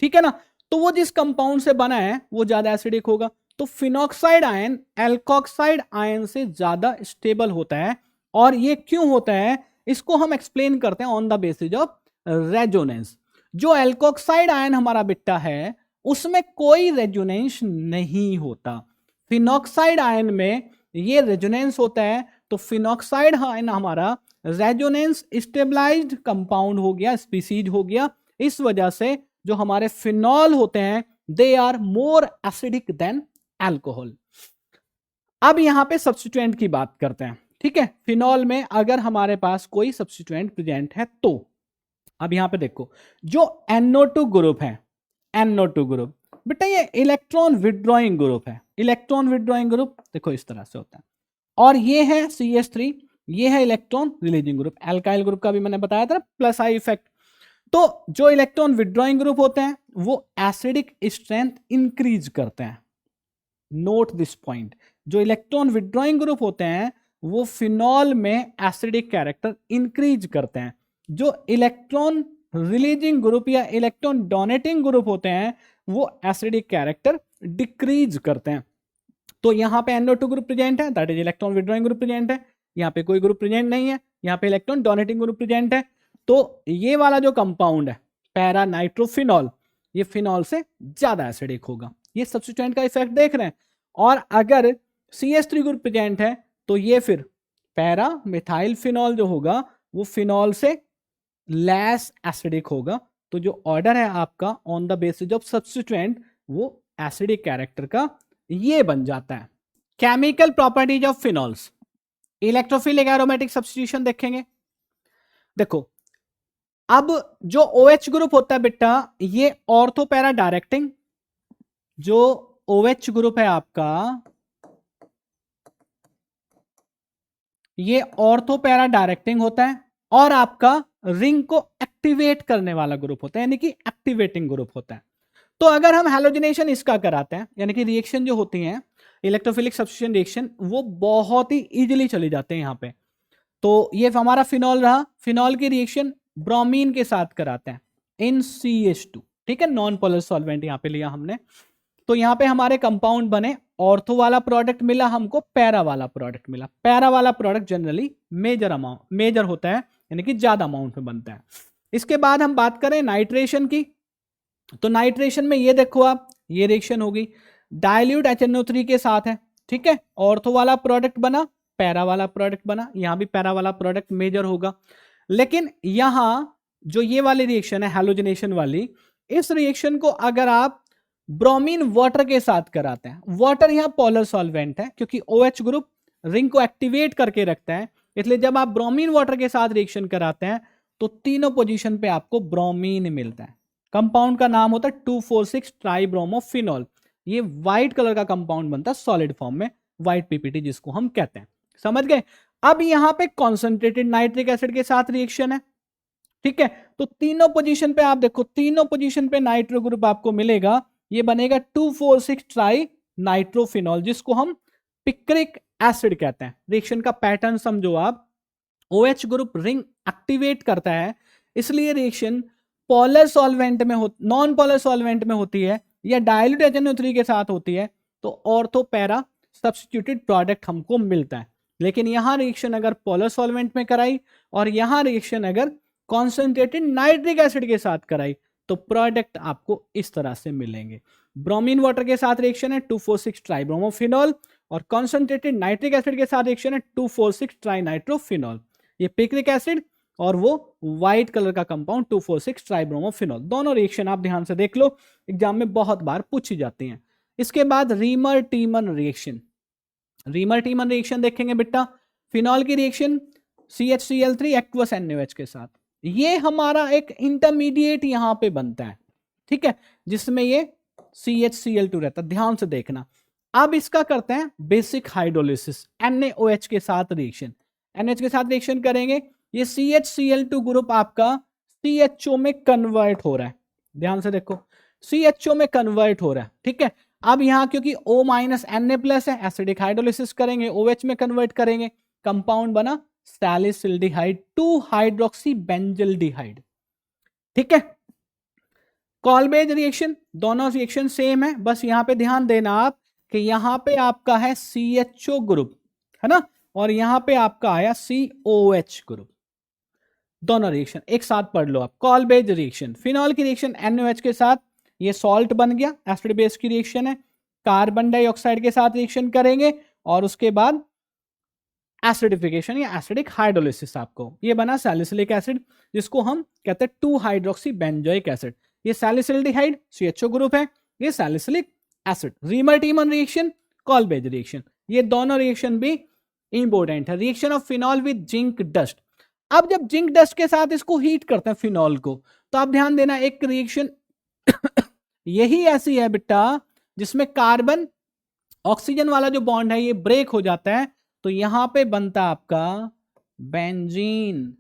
ठीक है ना, तो वो जिस कंपाउंड से बना है वो ज्यादा एसिडिक होगा। तो फिनॉक्साइड आयन एल्कोक्साइड आयन से ज्यादा स्टेबल होता है। और ये क्यों होता है इसको हम एक्सप्लेन करते हैं on the basis of resonance. जो एल्कोक्साइड आयन हमारा बिट्टा है उसमें कोई रेजोनेंस नहीं होता, फिनॉक्साइड आयन में ये रेजोनेंस होता है। तो फिनॉक्साइड आयन हमारा रेजोनेंस स्टेबलाइज्ड कंपाउंड हो गया, स्पीसीज हो गया। इस वजह से जो हमारे फिनॉल होते हैं they are more acidic than alcohol. अब यहां पे सब्स्टिट्यूएंट की बात करते हैं। ठीक है, फिनॉल में अगर हमारे पास कोई सब्स्टिट्यूएंट प्रेजेंट है तो अब यहां पे देखो, जो NO2 ग्रुप है, NO2 ग्रुप बेटा ये इलेक्ट्रॉन विड्रॉइंग ग्रुप है। इलेक्ट्रॉन विड्रॉइंग ग्रुप देखो इस तरह से होता है। और ये है CH3, ये है electron releasing group. Alkyl group का भी मैंने बताया था प्लस आई इफेक्ट। तो जो इलेक्ट्रॉन विड्रॉइंग ग्रुप होते हैं वो एसिडिक स्ट्रेंथ इंक्रीज करते हैं। नोट दिस पॉइंट, जो इलेक्ट्रॉन विड्रॉइंग ग्रुप होते हैं वो फिनॉल में एसिडिक कैरेक्टर इंक्रीज करते हैं। जो इलेक्ट्रॉन रिलीजिंग ग्रुप या इलेक्ट्रॉन डोनेटिंग ग्रुप होते हैं वो एसिडिक कैरेक्टर डिक्रीज करते हैं। तो यहां पे NO2 ग्रुप प्रेजेंट है, that is electron withdrawing group present है। यहां पे कोई ग्रुप प्रेजेंट नहीं है, यहां पे इलेक्ट्रॉन डोनेटिंग ग्रुप प्रेजेंट है। तो ये वाला जो कंपाउंड है पैरा नाइट्रोफिनॉल, ये फिनॉल से ज्यादा एसिडिक होगा। ये सब्स्टिट्यूएंट का इफेक्ट देख रहे हैं। और अगर CH3 ग्रुप प्रेजेंट है तो ये फिर पैरा मिथाइल फिनॉल जो होगा वो फिनॉल से लेस एसिडिक होगा। तो जो ऑर्डर है आपका on the basis of substituent वो एसिडिक कैरेक्टर का ये बन जाता है। Chemical properties of phenols, electrophilic aromatic substitution देखेंगे। देखो अब जो OH ग्रुप होता है बेटा ये ऑर्थो पैरा डायरेक्टिंग, जो OH ग्रुप है आपका ये ऑर्थो पैरा डायरेक्टिंग होता है और आपका रिंग को एक्टिवेट करने वाला ग्रुप होता है, यानी कि एक्टिवेटिंग ग्रुप होता है। तो अगर हम हैलोजिनेशन इसका कराते हैं, यानी कि रिएक्शन जो होती हैं इलेक्ट्रोफिलिक सब्स्टिट्यूशन रिएक्शन वो बहुत ही इजीली चली जाते हैं यहाँ पे। तो ये हमारा फिनॉल रहा, फिनॉल की रिएक्शन ब्रोमीन के साथ कराते हैं NCH2। ठीक है, नॉन पोलर सॉल्वेंट यहाँ पे लिया हमने। तो यहाँ पे हमारे कंपाउंड बने, ऑर्थो वाला प्रोडक्ट मिला हमको, पैरा वाला प्रोडक्ट मिला। पैरा वाला प्रोडक्ट जनरली मेजर होता है, यानी कि ज्यादा अमाउंट में बनता है। इसके बाद हम बात करें नाइट्रेशन की, तो नाइट्रेशन में ये देखो आप, ये रिएक्शन होगी डाइल्यूट HNO3 के साथ है। ठीक है, ऑर्थो वाला प्रोडक्ट बना, पैरा वाला प्रोडक्ट बना, यहां भी पैरा वाला प्रोडक्ट मेजर होगा। लेकिन यहां जो ये वाली रिएक्शन है हैलोजिनेशन वाली, इस रिएक्शन को अगर आप ब्रोमीन वाटर के साथ कराते हैं। वाटर यहाँ पोलर सॉल्वेंट है क्योंकि OH ग्रुप रिंग को एक्टिवेट करके रखता है, इसलिए जब आप ब्रोमीन वाटर के साथ रिएक्शन कराते हैं तो तीनों पोजीशन पे आपको ब्रोमीन मिलता है। कंपाउंड का नाम होता है 2,4,6 ट्राइब्रोमोफिनॉल। ये व्हाइट कलर का कंपाउंड बनता है सॉलिड फॉर्म में, व्हाइट पीपीटी जिसको हम कहते हैं। समझ गए? अब यहां पे कॉन्सेंट्रेटेड नाइट्रिक एसिड के साथ रिएक्शन है, ठीक है। तो तीनों पोजीशन पे आप देखो, तीनों पोजीशन पे नाइट्रो ग्रुप आपको मिलेगा, ये बनेगा 2,4,6 ट्राई नाइट्रोफिनॉल जिसको हम पिक्रिक एसिड कहते हैं। रिएक्शन का पैटर्न समझो आप, OH ग्रुप रिंग एक्टिवेट करता है, इसलिए रिएक्शन पोलर सॉल्वेंट में हो, नॉन पोलर सॉल्वेंट में होती है या डाइल्यूट HNO3 के साथ होती है तो ऑर्थो पैरा सब्स्टिट्यूटेड प्रोडक्ट हमको मिलता है। लेकिन यहां रिएक्शन अगर पोलर सॉल्वेंट में कराई और यहां रिएक्शन अगर कॉन्सेंट्रेटेड नाइट्रिक एसिड के साथ कराई तो प्रोडक्ट आपको इस तरह से मिलेंगे। ब्रोमीन वाटर के साथ रिएक्शन है 2,4,6 ट्राइब्रोमोफिनॉल और कॉन्सेंट्रेटेड नाइट्रिक एसिड के साथ रिएक्शन है 2,4,6 ट्राइनाइट्रोफिनॉल। ये पिक्रिक एसिड और वो व्हाइट कलर का कंपाउंड 2,4,6 ट्राइब्रोमोफिनॉल। दोनों रिएक्शन आप ध्यान से देख लो, एग्जाम में बहुत बार पूछी जाती हैं। इसके बाद रीमर टीमन रिएक्शन। रीमर टीमन रिएक्शन देखेंगे बेटा, फिनॉल की रिएक्शन CHCl3 एक्वस NaOH के साथ, ये हमारा एक इंटरमीडिएट यहां पे बनता है, ठीक है, जिसमें ये CHCl2 रहता है, ध्यान से देखना। अब इसका करते हैं बेसिक हाइड्रोलिसिस, NaOH के साथ रिएक्शन, NH के साथ रिएक्शन करेंगे, ये CHCl2 ग्रुप आपका CHO में कन्वर्ट हो रहा है, ध्यान से देखो CHO में कन्वर्ट हो रहा है, ठीक है। अब यहां क्योंकि O- Na+ है, एसिडिक हाइड्रोलिसिस करेंगे, OH में कन्वर्ट करेंगे, कंपाउंड बना सैलिसिल्डिहाइड 2 हाइड्रोक्सी बेंजल्डिहाइड, ठीक है। कॉल्बेज रिएक्शन, दोनों रिएक्शन सेम है, बस यहां पे ध्यान देना आप कि यहां पे आपका है CHO ग्रुप, है ना, और यहां पे आपका आया COH ग्रुप। दोनों रिएक्शन एक साथ पढ़ लो आप। कॉल्बेज रिएक्शन, फिनॉल की रिएक्शन NaOH के साथ, ये सॉल्ट बन गया, एसिड बेस की रिएक्शन है, कार्बन डाइऑक्साइड के साथ रिएक्शन करेंगे और उसके बाद एसिडिफिकेशन या एसिडिक हाइड्रोलिसिस, आपको ये बना सैलिसिलिक एसिड जिसको हम कहते हैं 2 हाइड्रोक्सी बेंजोइक एसिड। ये सैलिसिल्डिहाइड CHO ग्रुप है, ये salicylic acid. Reamer टीमन reaction, कॉल्बेज reaction, ये दोनों रिएक्शन भी इंपॉर्टेंट है। Reaction of phenol with zinc dust, अब जब जिंक डस्ट के साथ इसको हीट करते हैं फिनॉल को, तो आप ध्यान देना एक रिएक्शन यही ऐसी है बेटा जिसमें कार्बन ऑक्सीजन वाला जो बॉन्ड है ये ब्रेक हो जाता है, तो यहां पे बनता आपका बेंजीन,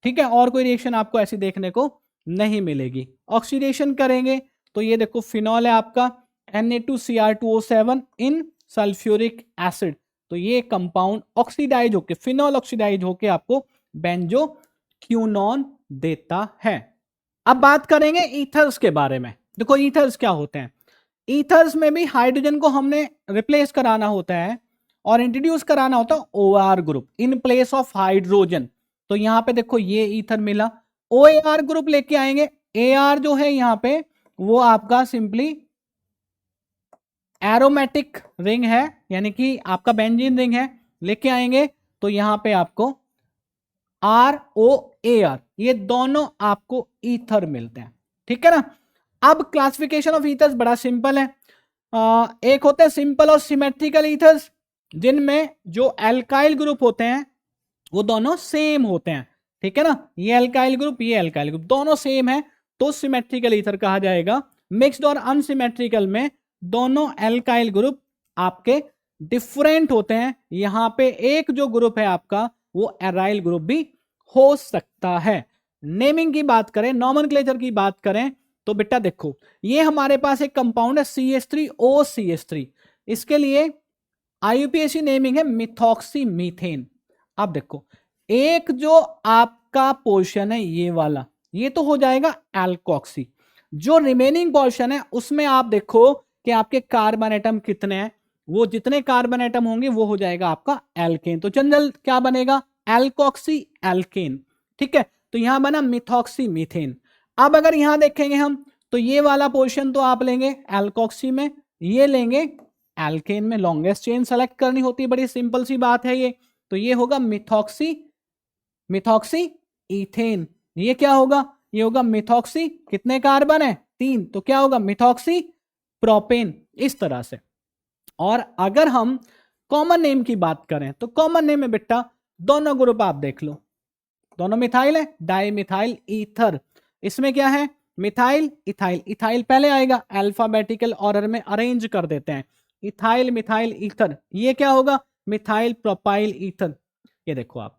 ठीक है। और कोई रिएक्शन आपको ऐसी देखने को नहीं मिलेगी। ऑक्सीडेशन करेंगे तो ये देखो फिनॉल है आपका Na2Cr2O7 इन सल्फ्यूरिक एसिड, तो ये कंपाउंड ऑक्सीडाइज होके, फिनॉल ऑक्सीडाइज होके आपको बेंजो क्यूनॉन देता है। अब बात करेंगे ईथर्स के बारे में। देखो ईथर्स क्या होते हैं, ईथर्स में भी हाइड्रोजन को हमने रिप्लेस कराना होता है और इंट्रोड्यूस कराना होता है OR group in place of hydrogen. तो यहां पे देखो ये ईथर मिला, OAR ग्रुप लेके आएंगे, AR जो है यहां पे वो आपका सिंपली एरोमेटिक रिंग है, यानी कि आपका बेंजीन रिंग है, लेके आएंगे तो यहां पे आपको ROAR, ये दोनों आपको ईथर मिलते हैं, ठीक है ना। अब क्लासिफिकेशन ऑफ ईथर्स बड़ा सिंपल है, एक होते हैं सिंपल और सिमेट्रिकल ईथर्स, जिनमें जो एल्काइल ग्रुप होते हैं वो दोनों सेम होते हैं, ठीक है ना, ये एल्काइल ग्रुप ये एल्काइल ग्रुप दोनों सेम है तो सिमेट्रिकल ईथर कहा जाएगा। मिक्स्ड और अनसिमेट्रिकल में दोनों एल्काइल ग्रुप आपके डिफरेंट होते हैं, यहां पे एक जो ग्रुप है आपका वो एराइल ग्रुप भी हो सकता है। नेमिंग की बात करें, नॉमेनक्लेचर की बात करें तो बेटा देखो ये हमारे पास एक कंपाउंड है CH3OCH3, इसके लिए IUPAC नेमिंग है मिथॉक्सी मीथेन। अब देखो एक जो आपका पोर्शन है ये वाला, ये तो हो जाएगा एल्कोक्सी, जो रिमेनिंग पोर्शन है उसमें आप देखो कि आपके कार्बन एटम कितने हैं, वो जितने कार्बन एटम होंगे वो हो जाएगा आपका एल्केन, तो जनरल क्या बनेगा एल्कोक्सी एल्केन, ठीक है। तो यहां बना मिथॉक्सी मीथेन। अब अगर यहां देखेंगे हम तो ये वाला पोर्शन तो आप लेंगे एल्कोक्सी में, ये लेंगे एल्केन में, लॉन्गेस्ट चेन सेलेक्ट करनी होती है, बड़ी सिंपल सी बात है ये, तो ये होगा मिथॉक्सी इथेन। ये क्या होगा, ये होगा मिथॉक्सी, कितने कार्बन है 3, तो क्या होगा मिथॉक्सी प्रोपेन, इस तरह से। और अगर हम कॉमन नेम की बात करें तो कॉमन नेम में बेटा दोनों ग्रुप आप देख लो, दोनों मिथाइल है, डाई मिथाइल ईथर। इसमें क्या है, मिथाइल इथाइल, इथाइल पहले आएगा, अल्फाबेटिकल ऑर्डर में अरेंज कर देते हैं, इथाइल मिथाइल ईथर, ये क्या होगा, मिथाइल प्रोपाइल ईथर। ये देखो आप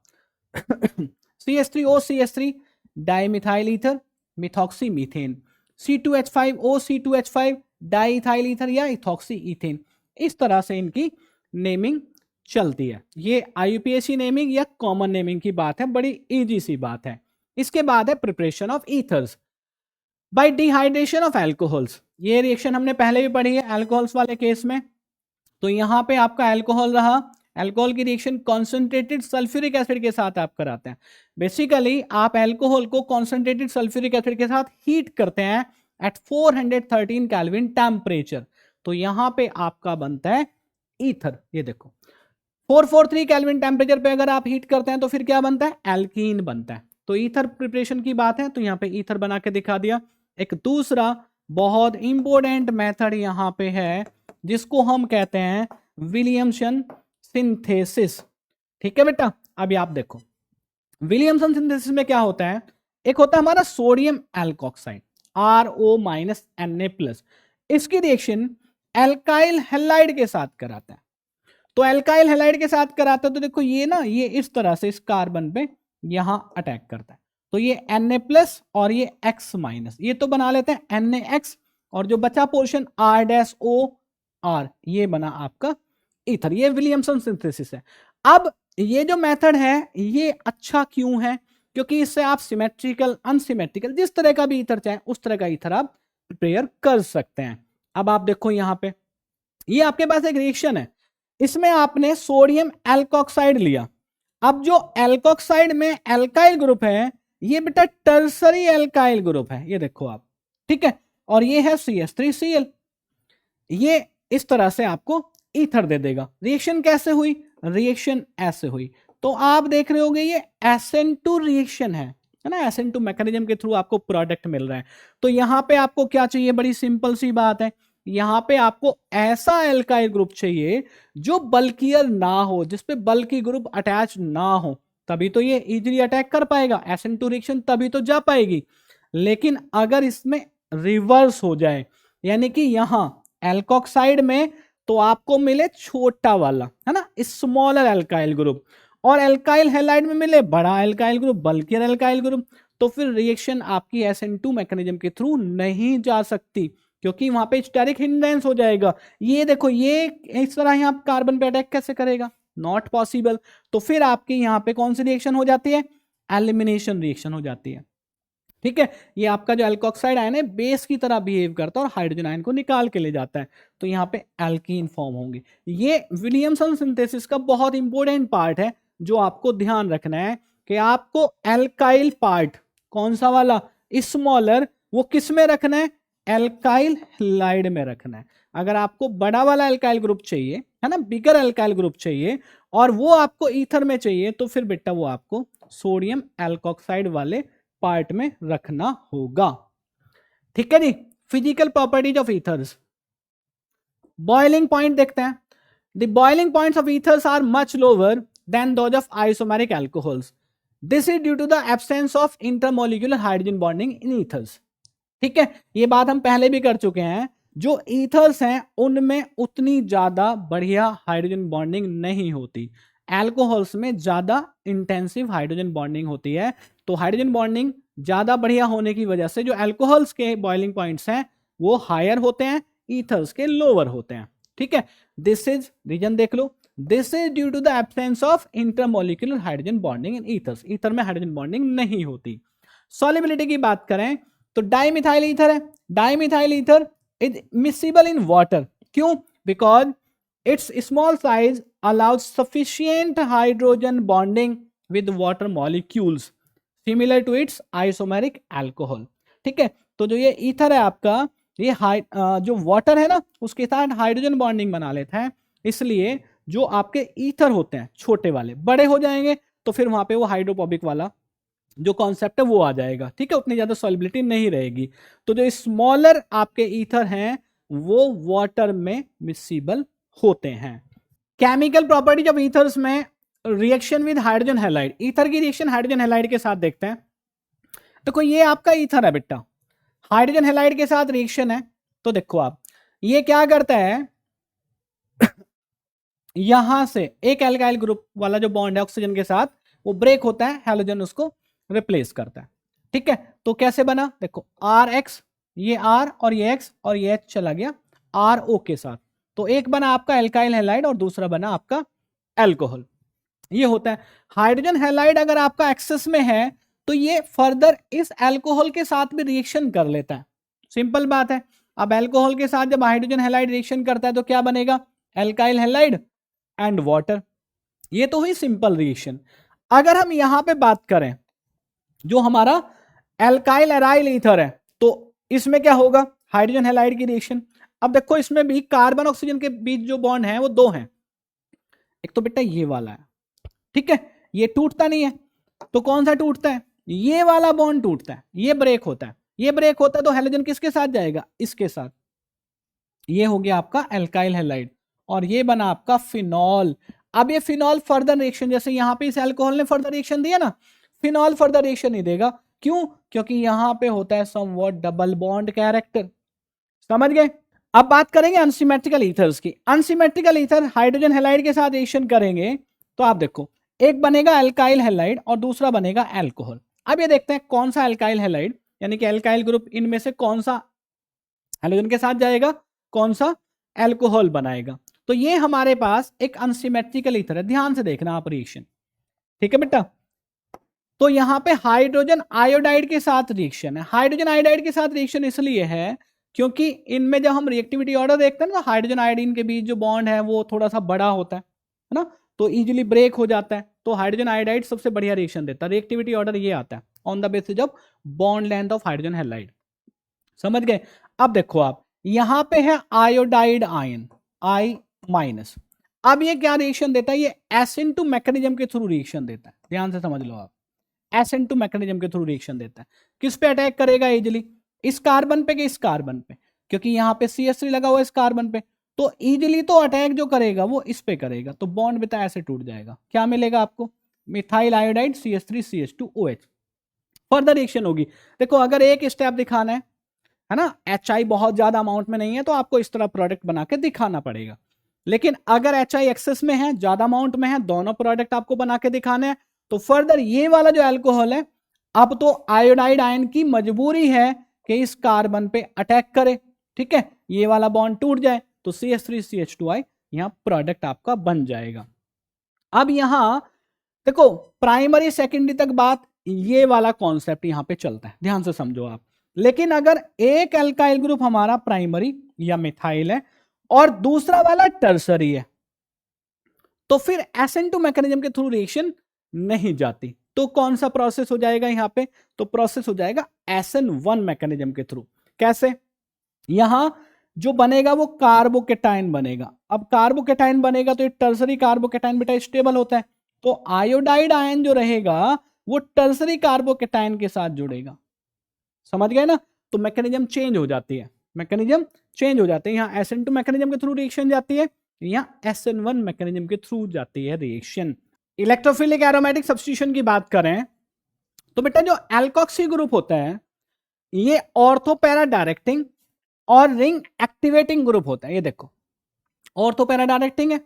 CH3O CH3 di methyl ether, methoxy methane, C2H5O C2H5 di ethyl ether या इथॉक्सी ईथेन। इस तरह से इनकी नेमिंग चलती है। ये IUPAC नेमिंग या कॉमन नेमिंग की बात है, बड़ी इजी सी बात है। इसके बाद है preparation of ethers bye dehydration of alcohols. ये रिएक्शन हमने पहले भी पढ़ी है एल्कोहल्स वाले केस में। तो यहां पे आपका एल्कोहल रहा, एल्कोहल की रिएक्शन कॉन्सेंट्रेटेड सल्फ्यूरिक एसिड के साथ आप कराते हैं। बेसिकली आप एल्कोहल को कॉन्सेंट्रेटेड सल्फ्यूरिक एसिड के साथ हीट करते हैं एट 413 केल्विन टेम्परेचर। तो यहां पे आपका बनता है ईथर। ये देखो 443 केल्विन टेम्परेचर पे अगर आप हीट करते हैं तो फिर क्या बनता है, एल्कीन बनता है। तो ईथर प्रिपरेशन की बात है, तो यहाँ पे ईथर बना के दिखा दिया। एक दूसरा बहुत इंपॉर्टेंट मेथड यहाँ पे है जिसको हम कहते हैं विलियमसन सिंथेसिस। ठीक है बेटा, अभी आप देखो विलियमसन सिंथेसिस में क्या होता है, एक होता है हमारा सोडियम एल्कोक्साइड RO-Na+, इसकी रिएक्शन एल्काइल हैलाइड के साथ कराता है। तो एल्काइल हैलाइड के साथ कराता है तो देखो ये ना, ये इस तरह से इस कार्बन पे यहां अटैक करता है। तो ये Na+ और ये X-, ये तो बना लेते हैं NaX, और जो बचा पोर्शन R-OR ये बना आपका ईथर। ये विलियमसन सिंथेसिस है। अब ये जो मेथड है ये अच्छा क्यों है, क्योंकि इससे आप सिमेट्रिकल अनसिमेट्रिकल जिस तरह का भी ईथर चाहे उस तरह का ईथर आप प्रिपेयर कर सकते हैं। अब आप देखो यहां पे ये आपके पास एक रिएक्शन है, इसमें आपने सोडियम एल्कोक्साइड लिया। अब जो एल्कोक्साइड में एल्काइल ग्रुप है ये बेटा टर्सरी एल्काइल ग्रुप है, ये देखो आप, ठीक है, और ये है CH3Cl। ये इस तरह से आपको ईथर दे देगा। रिएक्शन कैसे हुई, रिएक्शन ऐसे हुई। तो आप देख रहे होगे ये SN2 रिएक्शन है ना, SN2 मैकेनिज्म के थ्रू आपको प्रोडक्ट मिल रहा है। तो यहां पे आपको क्या चाहिए, बड़ी सिंपल सी बात है, यहां पे आपको ऐसा एल्काइल ग्रुप चाहिए जो बल्कियर ना हो, जिसपे बल्की ग्रुप अटैच ना हो, तभी तो ये इजीली अटैक कर पाएगा, SN2 रिएक्शन तभी तो जा पाएगी। लेकिन अगर इसमें रिवर्स हो जाए, यानी कि यहां एल्कोक्साइड में तो आपको मिले छोटा वाला है ना स्मॉलर एल्काइल ग्रुप, और एल्काइल हैलाइड में मिले बड़ा alkyl group, bulkier alkyl group, तो फिर रिएक्शन आपकी SN2 मैकेनिज्म के थ्रू नहीं जा सकती, क्योंकि वहां पे स्टेरिक हिंड्रेंस हो जाएगा। ये देखो ये इस तरह यहाँ कार्बन पे अटैक कैसे करेगा, नॉट पॉसिबल। तो फिर आपकी यहाँ पे कौन सी रिएक्शन हो जाती है, एलिमिनेशन रिएक्शन हो जाती है। ठीक है, ये आपका जो एल्कोक्साइड आयन है बेस की तरह बिहेव करता है और हाइड्रोजन आयन को निकाल के ले जाता है, तो यहाँ पे एल्कीन फॉर्म होंगे। ये विलियमसन सिंथेसिस का बहुत इंपॉर्टेंट पार्ट है जो आपको ध्यान रखना है कि आपको एल्काइल पार्ट कौन सा वाला स्मॉलर वो किस में रखना है, एल्काइल हैलाइड में रखना है। अगर आपको बड़ा वाला एल्काइल ग्रुप चाहिए है ना, बिगर एल्काइल ग्रुप चाहिए और वो आपको ईथर में चाहिए, तो फिर बेटा वो आपको सोडियम एल्कोक्साइड वाले पार्ट में रखना होगा। ठीक है जी। Physical properties of ethers, boiling point देखते हैं। The boiling points of ethers are much lower than those of isomeric alcohols. This is due to the absence of intermolecular hydrogen bonding in ethers. ठीक है, ये बात हम पहले भी कर चुके हैं, जो ईथर्स हैं उनमें उतनी ज्यादा बढ़िया हाइड्रोजन बॉन्डिंग नहीं होती, एल्कोहल्स में ज्यादा इंटेंसिव हाइड्रोजन बॉन्डिंग होती है। तो हाइड्रोजन बॉन्डिंग ज्यादा बढ़िया होने की वजह से जो एल्कोहल्स के बॉइलिंग पॉइंट्स हैं वो हायर होते हैं, ईथर्स के लोअर होते हैं। ठीक है, दिस इज रीजन देख लो, this is due to the absence of intermolecular hydrogen bonding in ethers. Ether में हाइड्रोजन बॉन्डिंग नहीं होती। सॉल्युबिलिटी की बात करें तो डाइमिथाइल ईथर है, dimethyl ether is miscible in water. क्यों, because its small size allows sufficient hydrogen bonding with water molecules similar to its isomeric alcohol. ठीक है, तो जो ये ईथर है आपका, ये जो वाटर है ना उसके साथ हाइड्रोजन बॉन्डिंग बना लेता है, इसलिए जो आपके ईथर होते हैं छोटे वाले, बड़े हो जाएंगे तो फिर वहां पे वो हाइड्रोफोबिक वाला जो कॉन्सेप्ट है वो आ जाएगा। ठीक है, उतनी ज्यादा सॉल्युबिलिटी नहीं रहेगी। तो जो स्मॉलर आपके ईथर हैं वो वाटर में मिसिबल होते हैं। केमिकल प्रॉपर्टीज ऑफ ईथर्स में reaction with hydrogen halide, ether की रिएक्शन हाइड्रोजन हैलाइड के साथ देखते हैं। देखो ये आपका ईथर है बेटा, हाइड्रोजन हैलाइड के साथ रिएक्शन है। तो देखो आप ये क्या करता है, यहां से एक एल्काइल ग्रुप वाला जो बॉन्ड है ऑक्सीजन के साथ वो ब्रेक होता है, हैलोजन उसको रिप्लेस करता है। ठीक है, तो कैसे बना, देखो आर एक्स, ये आर और ये एक्स और ये एच चला गया आर ओ के साथ, तो एक बना आपका एल्काइल हैलाइड और दूसरा बना आपका एल्कोहल। ये होता है हाइड्रोजन हैलाइड अगर आपका एक्सेस में है तो ये फर्दर इस एल्कोहल के साथ भी रिएक्शन कर लेता है। सिंपल बात है, अब एल्कोहल के साथ जब हाइड्रोजन हैलाइड रिएक्शन करता है तो क्या बनेगा, एल्काइल हैलाइड एंड वाटर। ये तो हुई सिंपल रिएक्शन। अगर हम यहां पे बात करें जो हमारा एल्काइल एराइल ईथर है तो इसमें क्या होगा, हाइड्रोजन हैलाइड की रिएक्शन। अब देखो इसमें भी कार्बन ऑक्सीजन के बीच जो बॉन्ड है वो दो हैं, एक तो बेटा ये वाला है, ठीक है, ये टूटता नहीं है, तो कौन सा टूटता है, ये वाला बॉन्ड टूटता है, ये ब्रेक होता है। ये ब्रेक होता है तो हैलोजन किसके साथ जाएगा, इसके साथ। ये हो गया आपका एल्काइल हैलाइड और ये बना आपका फिनॉल। अब ये फिनॉल फर्दर रिएक्शन, जैसे यहां पे इस अल्कोहल ने फर्दर रिएक्शन दिया ना, फिनॉल फर्दर रिएक्शन नहीं देगा। क्यों, क्योंकि यहां पे होता है समवॉट डबल बॉन्ड कैरेक्टर। समझ गए। अब बात करेंगे अनसिमेट्रिकल ईथर्स की। अनसिमेट्रिकल ईथर हाइड्रोजन हैलाइड के साथ रिएक्शन करेंगे तो आप देखो एक बनेगा एल्काइल हैलाइड और दूसरा बनेगा एल्कोहल। अब ये देखते हैं कौन सा एल्काइल हैलाइड यानी कि एल्काइल ग्रुप इनमें से कौन सा हैलोजन के साथ जाएगा, कौन सा एल्कोहल बनाएगा। तो ये हमारे पास एक अनसिमेट्रिकल ईथर है, ध्यान से देखना आप रिएक्शन, ठीक है बेटा। तो यहां पे हाइड्रोजन आयोडाइड के साथ रिएक्शन है। हाइड्रोजन आयोडाइड के साथ रिएक्शन इसलिए है क्योंकि इनमें जब हम रिएक्टिविटी ऑर्डर देखते हैं ना, हाइड्रोजन आयोडीन के बीच जो बॉन्ड है वो थोड़ा सा बड़ा होता है ना, तो इजीली ब्रेक हो जाता है। तो हाइड्रोजन आयोडाइड सबसे बढ़िया रिएक्शन देता है। रिएक्टिविटी ऑर्डर ये आता है on the basis of bond length of hydrogen halide. समझ गए। अब देखो आप यहां पे है आयोडाइड आयन आई माइनस। अब ये क्या रिएक्शन देता है, ये एसिन2 मैकेनिज्म के थ्रू रिएक्शन देता है। ध्यान से समझ लो आप, एसिन2 मैकेनिज्म के थ्रू रिएक्शन देता है। किस पे अटैक करेगा इजिली, इस कार्बन पे कि इस कार्बन पे, क्योंकि यहां पे CH3 लगा हुआ है इस कार्बन पे, तो इजिली तो अटैक जो करेगा वो इस पे करेगा, तो बॉन्ड बेटा ऐसे टूट जाएगा। क्या मिलेगा आपको, methyl iodide CH3 CH2OH। Further reaction होगी। देखो अगर एक स्टेप दिखाना है ना, HI बहुत ज्यादा अमाउंट में नहीं है तो आपको इस तरह प्रोडक्ट बना के दिखाना पड़ेगा। लेकिन अगर HI एक्सेस में है, ज्यादा अमाउंट में है, दोनों प्रोडक्ट आपको बना के दिखाने हैं, तो फर्दर ये वाला जो अल्कोहल है अब तो आयोडाइड आयन की मजबूरी है कि इस कार्बन पे अटैक करे। ठीक है, ये वाला बॉन्ड टूट जाए तो CH3 CH2I यहां प्रोडक्ट आपका बन जाएगा। अब यहां देखो प्राइमरी सेकेंडरी तक बात ये वाला कॉन्सेप्ट यहां पे चलता है, ध्यान से समझो आप। लेकिन अगर एक एल्काइल ग्रुप हमारा प्राइमरी या मिथाइल है और दूसरा वाला टर्सरी है तो फिर SN2 मैकेनिज्म के थ्रू रिएक्शन नहीं जाती, तो कौन सा प्रोसेस हो जाएगा यहां पे, तो प्रोसेस हो जाएगा SN1 मैकेनिज्म के थ्रू। कैसे, यहां जो बनेगा वो कार्बोकेटाइन बनेगा। अब कार्बोकेटाइन बनेगा तो ये टर्सरी कार्बोकेटाइन बेटा स्टेबल होता है, तो आयोडाइड आयन जो रहेगा वो टर्सरी कार्बोकेटाइन के साथ जुड़ेगा। समझ गए ना, तो मैकेनिज्म चेंज हो जाती है, मैकेनिज्म चेंज हो जाते हैं। यहाँ SN2 मैकेनिज्म के थ्रू रिएक्शन जाती है, यहाँ SN1 मैकेनिज्म के थ्रू जाती है रिएक्शन। इलेक्ट्रोफिलिक एरोमेटिक सब्स्टिट्यूशन की बात करें तो बेटा जो एल्कोक्सी ग्रुप होता है ये ऑर्थोपैरा डायरेक्टिंग और रिंग एक्टिवेटिंग ग्रुप होता है। ये देखो ऑर्थोपैरा डायरेक्टिंग है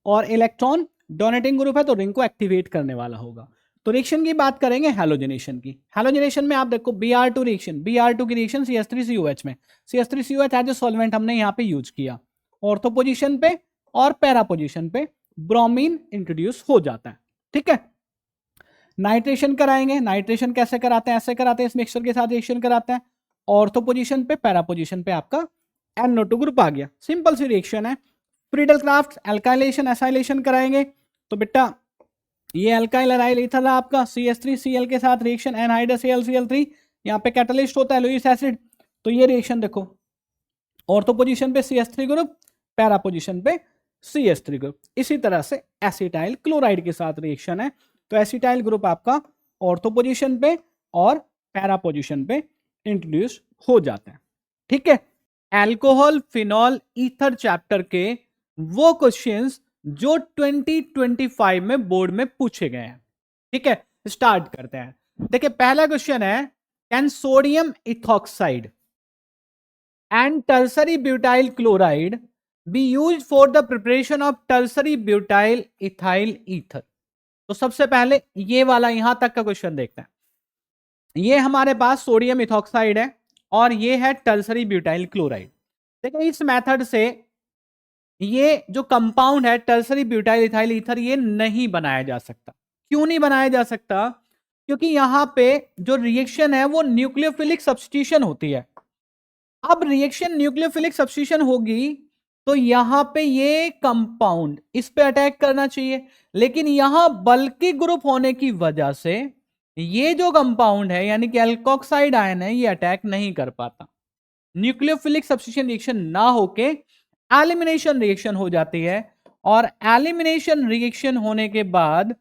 और इलेक्ट्रॉन डोनेटिंग ग्रुप है, तो रिंग को एक्टिवेट करने वाला होगा। तो रिएक्शन की बात करेंगे हैलोजनेशन की। हैलोजनेशन में आप देखो Br2 रिएक्शन, Br2 की रिएक्शन CH3COH में, CH3COH एज ए सॉल्वेंट हमने यहाँ पे यूज किया। ऑर्थो पोजीशन पे और पैरा पोजीशन पे ब्रोमीन इंट्रोड्यूस हो जाता है। ठीक है, नाइट्रेशन कराएंगे। नाइट्रेशन कैसे कराते हैं, ऐसे कराते हैं, इस मिक्सचर के साथ रिएक्शन कराते हैं। ऑर्थो पोजीशन पे पैरा पोजीशन पे आपका NO2 ग्रुप आ गया, सिंपल सी रिएक्शन है। फ्रीडल क्राफ्ट एल्काइलेशन एसाइलेशन कराएंगे तो बेटा ये अल्काइल एराइल ईथर आपका CH3Cl के साथ रिएक्शन एनहाइड्रस AlCl3, यहाँ पे कैटलिस्ट होता है लुईस एसिड, तो ये रिएक्शन देखो ऑर्थो पोजीशन पे CH3 ग्रुप, पैरा पोजीशन पे CH3 ग्रुप। इसी तरह से एसिटाइल क्लोराइड के साथ रिएक्शन है, तो एसिटाइल ग्रुप आपका ऑर्थो पोजीशन पे और पैरा पोजीशन पे इंट्रोड्यूस हो जाता है। ठीक है, अल्कोहल फिनॉल ईथर चैप्टर के वो क्वेश्चंस जो 2025 में बोर्ड में पूछे गए हैं। ठीक है, स्टार्ट करते हैं। देखिए पहला क्वेश्चन है, can sodium ethoxide and tertiary butyl chloride be used for the preparation of tertiary butyl ethyl ether. तो सबसे पहले ये वाला यहां तक का क्वेश्चन देखते हैं। ये हमारे पास सोडियम इथॉक्साइड है और ये है टर्सरी ब्यूटाइल क्लोराइड। देखिए इस मेथड से ये जो कंपाउंड है टर्सरी ब्यूटाइल इथाइल ईथर ये नहीं बनाया जा सकता। क्यों नहीं बनाया जा सकता? क्योंकि यहां पे जो रिएक्शन है वो न्यूक्लियोफिलिक सब्स्टिट्यूशन होती है। अब रिएक्शन न्यूक्लियोफिलिक सब्स्टिट्यूशन होगी तो यहां पे ये कंपाउंड इस पे अटैक करना चाहिए, लेकिन यहां बल्कि ग्रुप होने की वजह से ये जो कंपाउंड है यानी कि एल्कोक्साइड आयन है ये अटैक नहीं कर पाता। न्यूक्लियोफिलिक सब्स्टिट्यूशन रिएक्शन ना होके एलिमिनेशन रिएक्शन हो जाती है और एलिमिनेशन रिएक्शन होने के बाद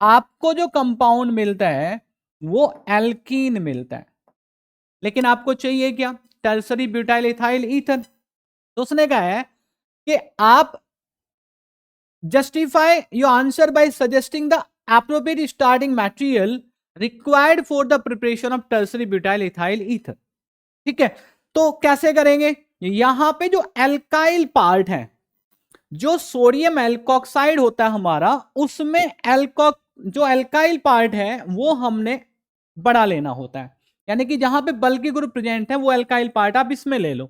आपको जो कंपाउंड मिलता है वो एल्कीन मिलता है। लेकिन आपको चाहिए क्या? Tertiary butyl ethyl ether. तो उसने कहा है कि आप justify your answer by suggesting the appropriate starting material required for the preparation of tertiary butyl ethyl ether. ठीक है, तो कैसे करेंगे? यहां पे जो एल्काइल पार्ट है, जो सोडियम एल्कोक्साइड होता है हमारा, उसमें जो एल्काइल पार्ट है वो हमने बड़ा लेना होता है। यानी कि जहां पे बल्कि ग्रुप प्रेजेंट है वो एल्काइल पार्ट आप इसमें ले लो,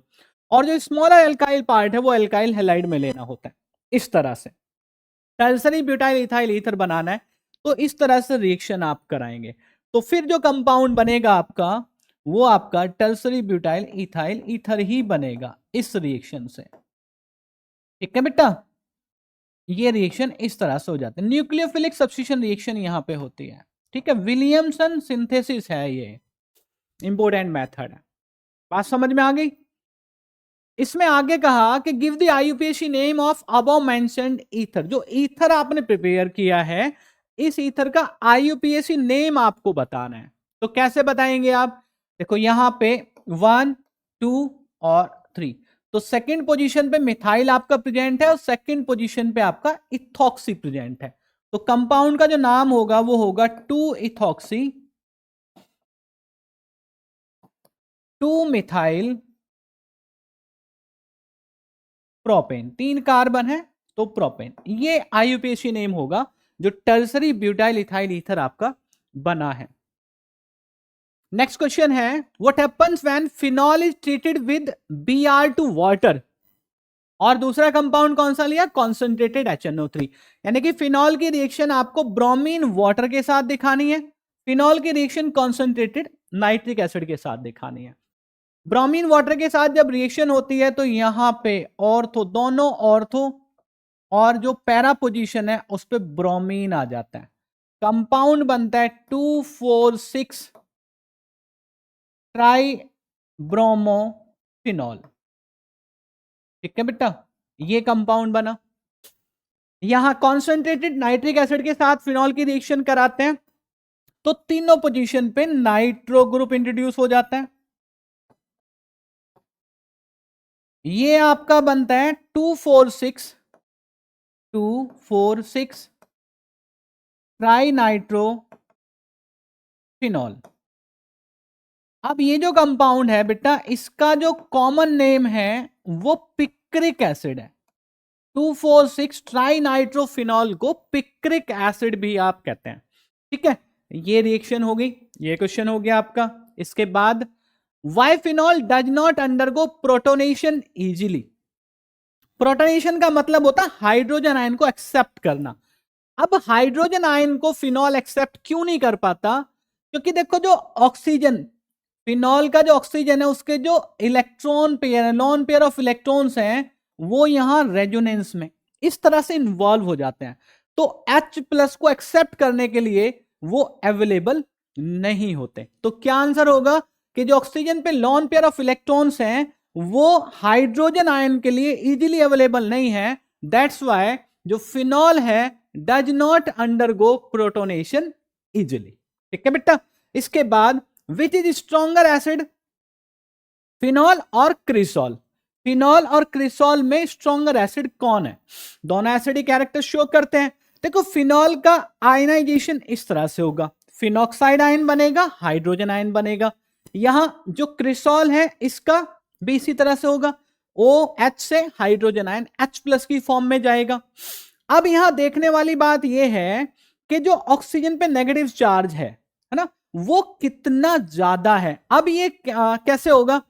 और जो स्मॉलर एल्काइल पार्ट है वो एल्काइल हैलाइड में लेना होता है। इस तरह से टर्सरी ब्यूटाइल इथाइल ईथर बनाना है तो इस तरह से रिएक्शन आप कराएंगे, तो फिर जो कंपाउंड बनेगा आपका वो आपका टर्सरी ब्यूटाइल इथाइल ईथर ही बनेगा इस रिएक्शन से। ठीक है बेटा, ये रिएक्शन इस तरह से हो जाते हैं। न्यूक्लियोफिलिक सब्स्टिट्यूशन रिएक्शन यहां पे होती है। ठीक है, विलियमसन सिंथेसिस है ये, इंपॉर्टेंट मेथड है। बात समझ में आ गई? इसमें आगे कहा कि give the IUPAC name of above mentioned ether. जो ईथर आपने प्रिपेयर किया है इस ईथर का आईयूपीएसी नेम आपको बताना है। तो कैसे बताएंगे आप? देखो यहां पे 1, 2 और 3, तो सेकंड पोजीशन पे मिथाइल आपका प्रेजेंट है और सेकंड पोजीशन पे आपका इथॉक्सी प्रेजेंट है। तो कंपाउंड का जो नाम होगा वो होगा 2 इथॉक्सी 2 मिथाइल प्रोपेन। 3 कार्बन है तो प्रोपेन, ये आईयूपीएसी नेम होगा जो टर्सरी ब्यूटाइल इथाइल ईथर आपका बना है। नेक्स्ट क्वेश्चन है, what happens when phenol is treated with Br2 water. और दूसरा कंपाउंड कौन सा लिया? Concentrated HNO3। यानी कि फिनॉल की रिएक्शन आपको ब्रोमीन वाटर के साथ दिखानी है, फिनॉल की रिएक्शन कॉन्सेंट्रेटेड नाइट्रिक एसिड के साथ दिखानी है। ब्रोमीन वाटर के साथ जब रिएक्शन होती है तो यहां पे ऑर्थो, दोनों ऑर्थो और जो पैरा पोजीशन है उस पे ब्रोमीन आ जाता है। कंपाउंड बनता है 2,4,6 ट्राई ब्रोमोफिनॉल। ठीक है बेटा, ये कंपाउंड बना। यहां कॉन्सेंट्रेटेड नाइट्रिक एसिड के साथ फिनॉल की रिएक्शन कराते हैं तो तीनों पोजीशन पे नाइट्रो ग्रुप इंट्रोड्यूस हो जाता है। ये आपका बनता है 2,4,6 ट्राई नाइट्रो फिनॉल। अब ये जो कंपाउंड है बेटा इसका जो कॉमन नेम है वो पिक्रिक एसिड है। 2,4,6 ट्राई नाइट्रोफिनॉल को पिक्रिक एसिड भी आप कहते हैं। ठीक है, ये रिएक्शन हो गई, ये क्वेश्चन हो गया आपका। इसके बाद why phenol does not undergo protonation easily. Protonation का मतलब होता है हाइड्रोजन आयन को एक्सेप्ट करना। अब हाइड्रोजन आयन को फिनॉल एक्सेप्ट क्यों नहीं कर पाता? क्योंकि देखो जो ऑक्सीजन, फिनॉल का जो ऑक्सीजन है उसके जो electron pair, lone pair of electrons हैं वो यहां रेजोनेंस में इस तरह से इन्वॉल्व हो जाते हैं, तो H+ को एक्सेप्ट करने के लिए वो अवेलेबल नहीं होते। तो क्या आंसर होगा कि जो ऑक्सीजन पे लॉन पेयर ऑफ इलेक्ट्रॉन्स हैं वो हाइड्रोजन आयन के लिए इजीली अवेलेबल नहीं है। दैट्स वाई जो फिनॉल है does not undergo protonation easily. ठीक है बेटा, इसके बाद which is stronger acid, phenol और क्रिसॉल। फिनॉल और क्रिसॉल में स्ट्रॉन्गर एसिड कौन है? दोनों एसिडिक कैरेक्टर शो करते हैं। देखो फिनॉल का आयनाइजेशन इस तरह से होगा, फिनॉक्साइड आयन बनेगा, हाइड्रोजन आयन बनेगा। यहां जो क्रिसॉल है इसका भी इसी तरह से होगा, OH से हाइड्रोजन आयन H+ की फॉर्म में जाएगा। अब यहां देखने वाली बात यह है कि जो ऑक्सीजन पे नेगेटिव चार्ज है ना, वो कितना ज्यादा है। अब ये कैसे होगा?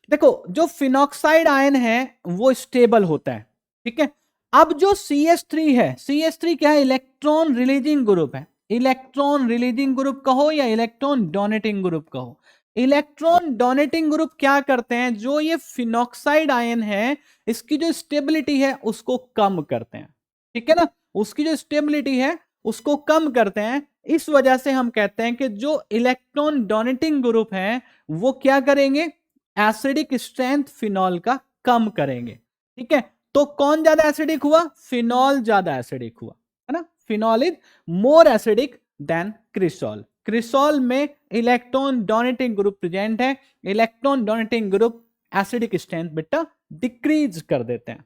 देखो जो फिनॉक्साइड आयन है वो स्टेबल होता है, ठीक है। अब जो CH3 है, CH3 क्या है? इलेक्ट्रॉन रिलीजिंग ग्रुप है। इलेक्ट्रॉन रिलीजिंग ग्रुप कहो या इलेक्ट्रॉन डोनेटिंग ग्रुप कहो, इलेक्ट्रॉन डोनेटिंग ग्रुप क्या करते हैं? जो ये फिनॉक्साइड आयन है इसकी जो स्टेबिलिटी है उसको कम करते हैं, ठीक है ना। उसकी जो स्टेबिलिटी है उसको कम करते हैं। इस वजह से हम कहते हैं कि जो इलेक्ट्रॉन डोनेटिंग ग्रुप है वो क्या करेंगे? एसिडिक स्ट्रेंथ फिनॉल का कम करेंगे, ठीक है। तो कौन ज्यादा एसिडिक हुआ? फिनॉल ज्यादा एसिडिक हुआ, है ना। Phenol is more acidic than cresol. Cresol में इलेक्ट्रॉन डोनेटिंग ग्रुप प्रेजेंट है, electron donating group acidic strength बेटा डिक्रीज कर देते हैं।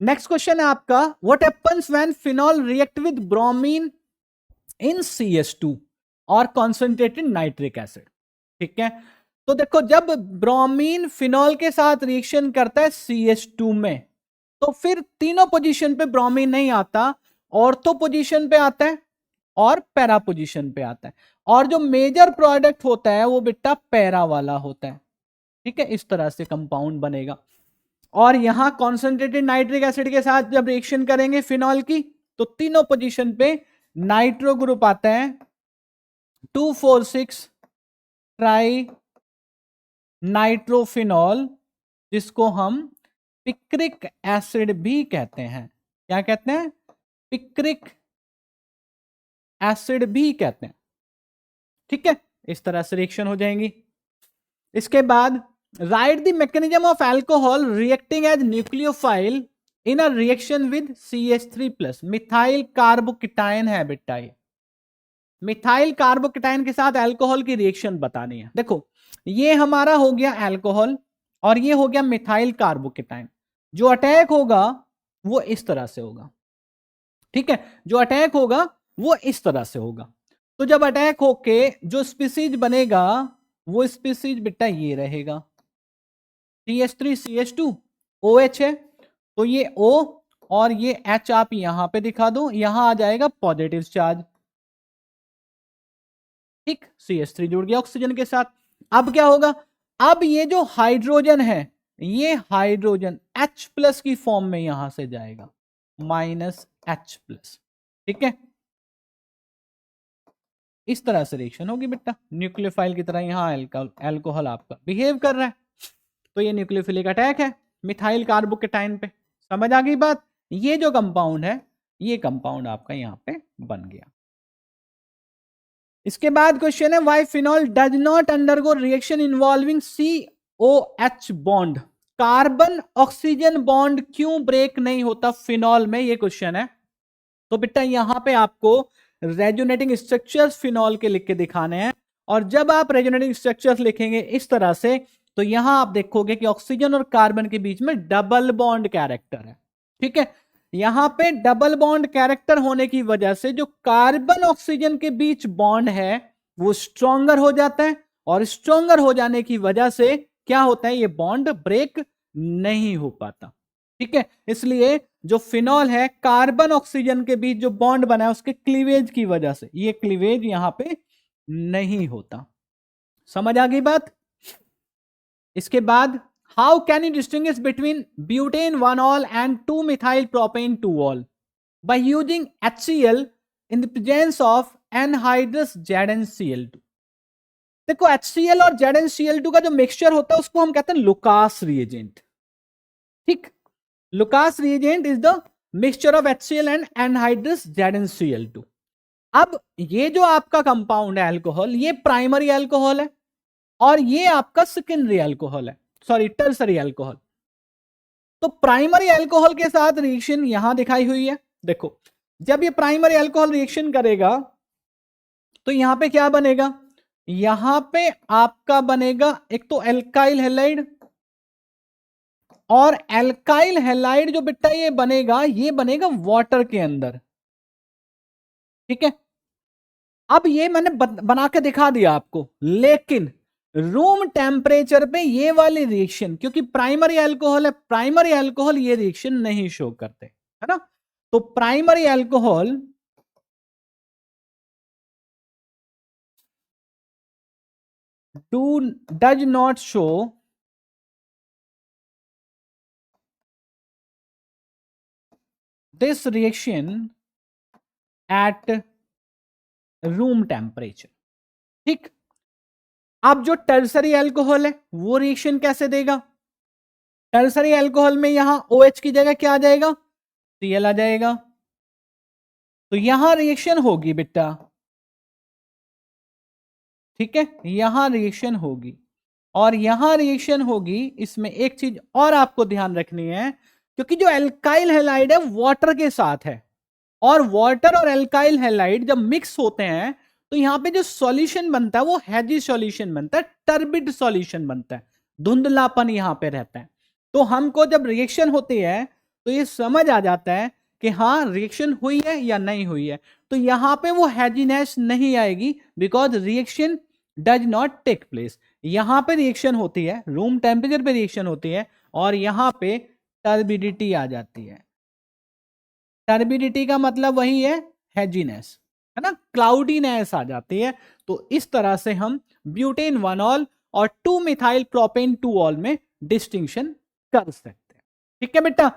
नेक्स्ट क्वेश्चन है आपका, what happens when phenol react with bromine in CH2 और कॉन्सेंट्रेटेड नाइट्रिक एसिड, ठीक है। तो देखो जब ब्रोमीन फिनॉल के साथ रिएक्शन करता है CH2 में, तो फिर तीनों पोजीशन पे ब्रोमीन नहीं आता, ऑर्थो पोजीशन पे आता है और पैरा पोजीशन पे आता है, और जो मेजर प्रोडक्ट होता है वो बेटा पैरा वाला होता है, ठीक है। इस तरह से कंपाउंड बनेगा। और यहां कॉन्सेंट्रेटेड नाइट्रिक एसिड के साथ जब रिएक्शन करेंगे फिनॉल की, तो तीनों पोजीशन पे नाइट्रो ग्रुप आता है, 2,4,6 ट्राई नाइट्रोफिनॉल, जिसको हम पिक्रिक एसिड भी कहते हैं। क्या कहते हैं? पिक्रिक एसिड भी कहते हैं, ठीक है। इस तरह से रिएक्शन हो जाएंगी। इसके बाद right the mechanism of alcohol reacting as nucleophile in a reaction with CH3+। Methyl carbocation है बेटा, ये मिथाइल कार्बोकेटाइन के साथ अल्कोहल की रिएक्शन बतानी है। देखो ये हमारा हो गया अल्कोहल और ये हो गया मिथाइल कार्बोकेटाइन। जो अटैक होगा वो इस तरह से होगा, ठीक है। जो अटैक होगा वो इस तरह से होगा। तो जब अटैक होके जो स्पीसीज बनेगा वो स्पीसीज बेटा ये रहेगा, CH3 CH2 OH है, तो ये O और ये H आप यहां पे दिखा दो, यहां आ जाएगा पॉजिटिव चार्ज, ठीक। CH3 जुड़ गया ऑक्सीजन के साथ। अब क्या होगा? अब ये जो हाइड्रोजन है, ये हाइड्रोजन H+ की फॉर्म में यहां से जाएगा, -H+, ठीक है। इस तरह से रिएक्शन होगी बेटा, न्यूक्लियोफाइल की तरह यहां अल्कोहल आपका बिहेव कर रहा है। तो ये न्यूक्लियोफिलिक अटैक है मिथाइल कार्बोकेटाइन पे। समझ आ गई बात? ये जो कंपाउंड है ये कंपाउंड आपका यहां पे बन गया। इसके बाद क्वेश्चन है, why phenol does not undergo reaction involving COH bond. Carbon oxygen bond क्यों ब्रेक नहीं होता फिनॉल में, ये क्वेश्चन है। तो बेटा यहां पे आपको रेजोनेटिंग स्ट्रक्चर्स फिनॉल के लिख के दिखाने हैं, और जब आप रेजोनेटिंग स्ट्रक्चर्स लिखेंगे इस तरह से, तो यहां आप देखोगे कि ऑक्सीजन और कार्बन के बीच में डबल बॉन्ड कैरेक्टर है, ठीक है। यहां पे डबल बॉन्ड कैरेक्टर होने की वजह से जो कार्बन ऑक्सीजन के बीच बॉन्ड है वो स्ट्रॉन्गर हो जाता है, और स्ट्रॉन्गर हो जाने की वजह से क्या होता है? ये बॉन्ड ब्रेक नहीं हो पाता, ठीक है। इसलिए जो फिनॉल है, कार्बन ऑक्सीजन के बीच जो बॉन्ड बना है उसके क्लीवेज की वजह से ये क्लीवेज यहां पे नहीं होता। समझ आ गई बात? इसके बाद how can you distinguish between butane 1-ऑल एंड 2-मिथाइल प्रोपेन 2-ऑल by using HCl in the presence of anhydrous ZnCl2। देखो HCl और ZnCl2 का जो मिक्सचर होता है उसको हम कहते हैं लुकास रिएजेंट, ठीक। Lucas reagent is the mixture of HCl and anhydrous ZnCl2। अब ये जो आपका कंपाउंड है अल्कोहल, ये प्राइमरी अल्कोहल है और ये आपका सेकेंडरी अल्कोहल है, सॉरी टर्सरी अल्कोहल। तो प्राइमरी अल्कोहल के साथ रिएक्शन यहां दिखाई हुई है। देखो जब ये प्राइमरी अल्कोहल रिएक्शन करेगा तो यहां पे क्या बनेगा? यहां पे आपका बनेगा एक तो एल्काइल हैलाइड और एल्काइल हैलाइड जो बेटा ये बनेगा वाटर के अंदर, ठीक है। अब ये मैंने बना के दिखा दिया आपको, लेकिन रूम टेम्परेचर पे ये वाली रिएक्शन, क्योंकि प्राइमरी अल्कोहल है, प्राइमरी अल्कोहल ये रिएक्शन नहीं शो करते, है ना। तो primary alcohol does not show this reaction at room temperature, ठीक। अब जो टर्सरी अल्कोहल है वो रिएक्शन कैसे देगा? टर्सरी अल्कोहल में यहां OH की जगह क्या आ जाएगा? Cl आ जाएगा। तो यहां रिएक्शन होगी बेटा, ठीक है, यहां रिएक्शन होगी, और यहां रिएक्शन होगी। इसमें एक चीज और आपको ध्यान रखनी है, क्योंकि जो एल्काइल हैलाइड है वाटर के साथ है, और वाटर और एल्काइल हैलाइड जब मिक्स होते हैं तो यहां पे जो सॉल्यूशन बनता है वो हैजी सॉल्यूशन बनता है, टर्बिड सॉल्यूशन बनता है, धुंधलापन यहां पे रहता है। तो हमको जब रिएक्शन होती है तो ये समझ आ जाता है कि हाँ रिएक्शन हुई है या नहीं हुई है। तो यहां पे वो हैजीनेस नहीं आएगी, because reaction does not take place. यहां पे रिएक्शन होती है, रूम टेम्परेचर पे रिएक्शन होती है, और यहां पे टर्बिडिटी आ जाती है। टर्बिडिटी का मतलब वही है हैजीनेस, है ना, क्लाउडीनेस आ जाती है। तो इस तरह से हम ब्यूटेन 1ऑल और 2 मिथाइल प्रोपेन 2ऑल में डिस्टिंक्शन कर सकते हैं, ठीक है बेटा।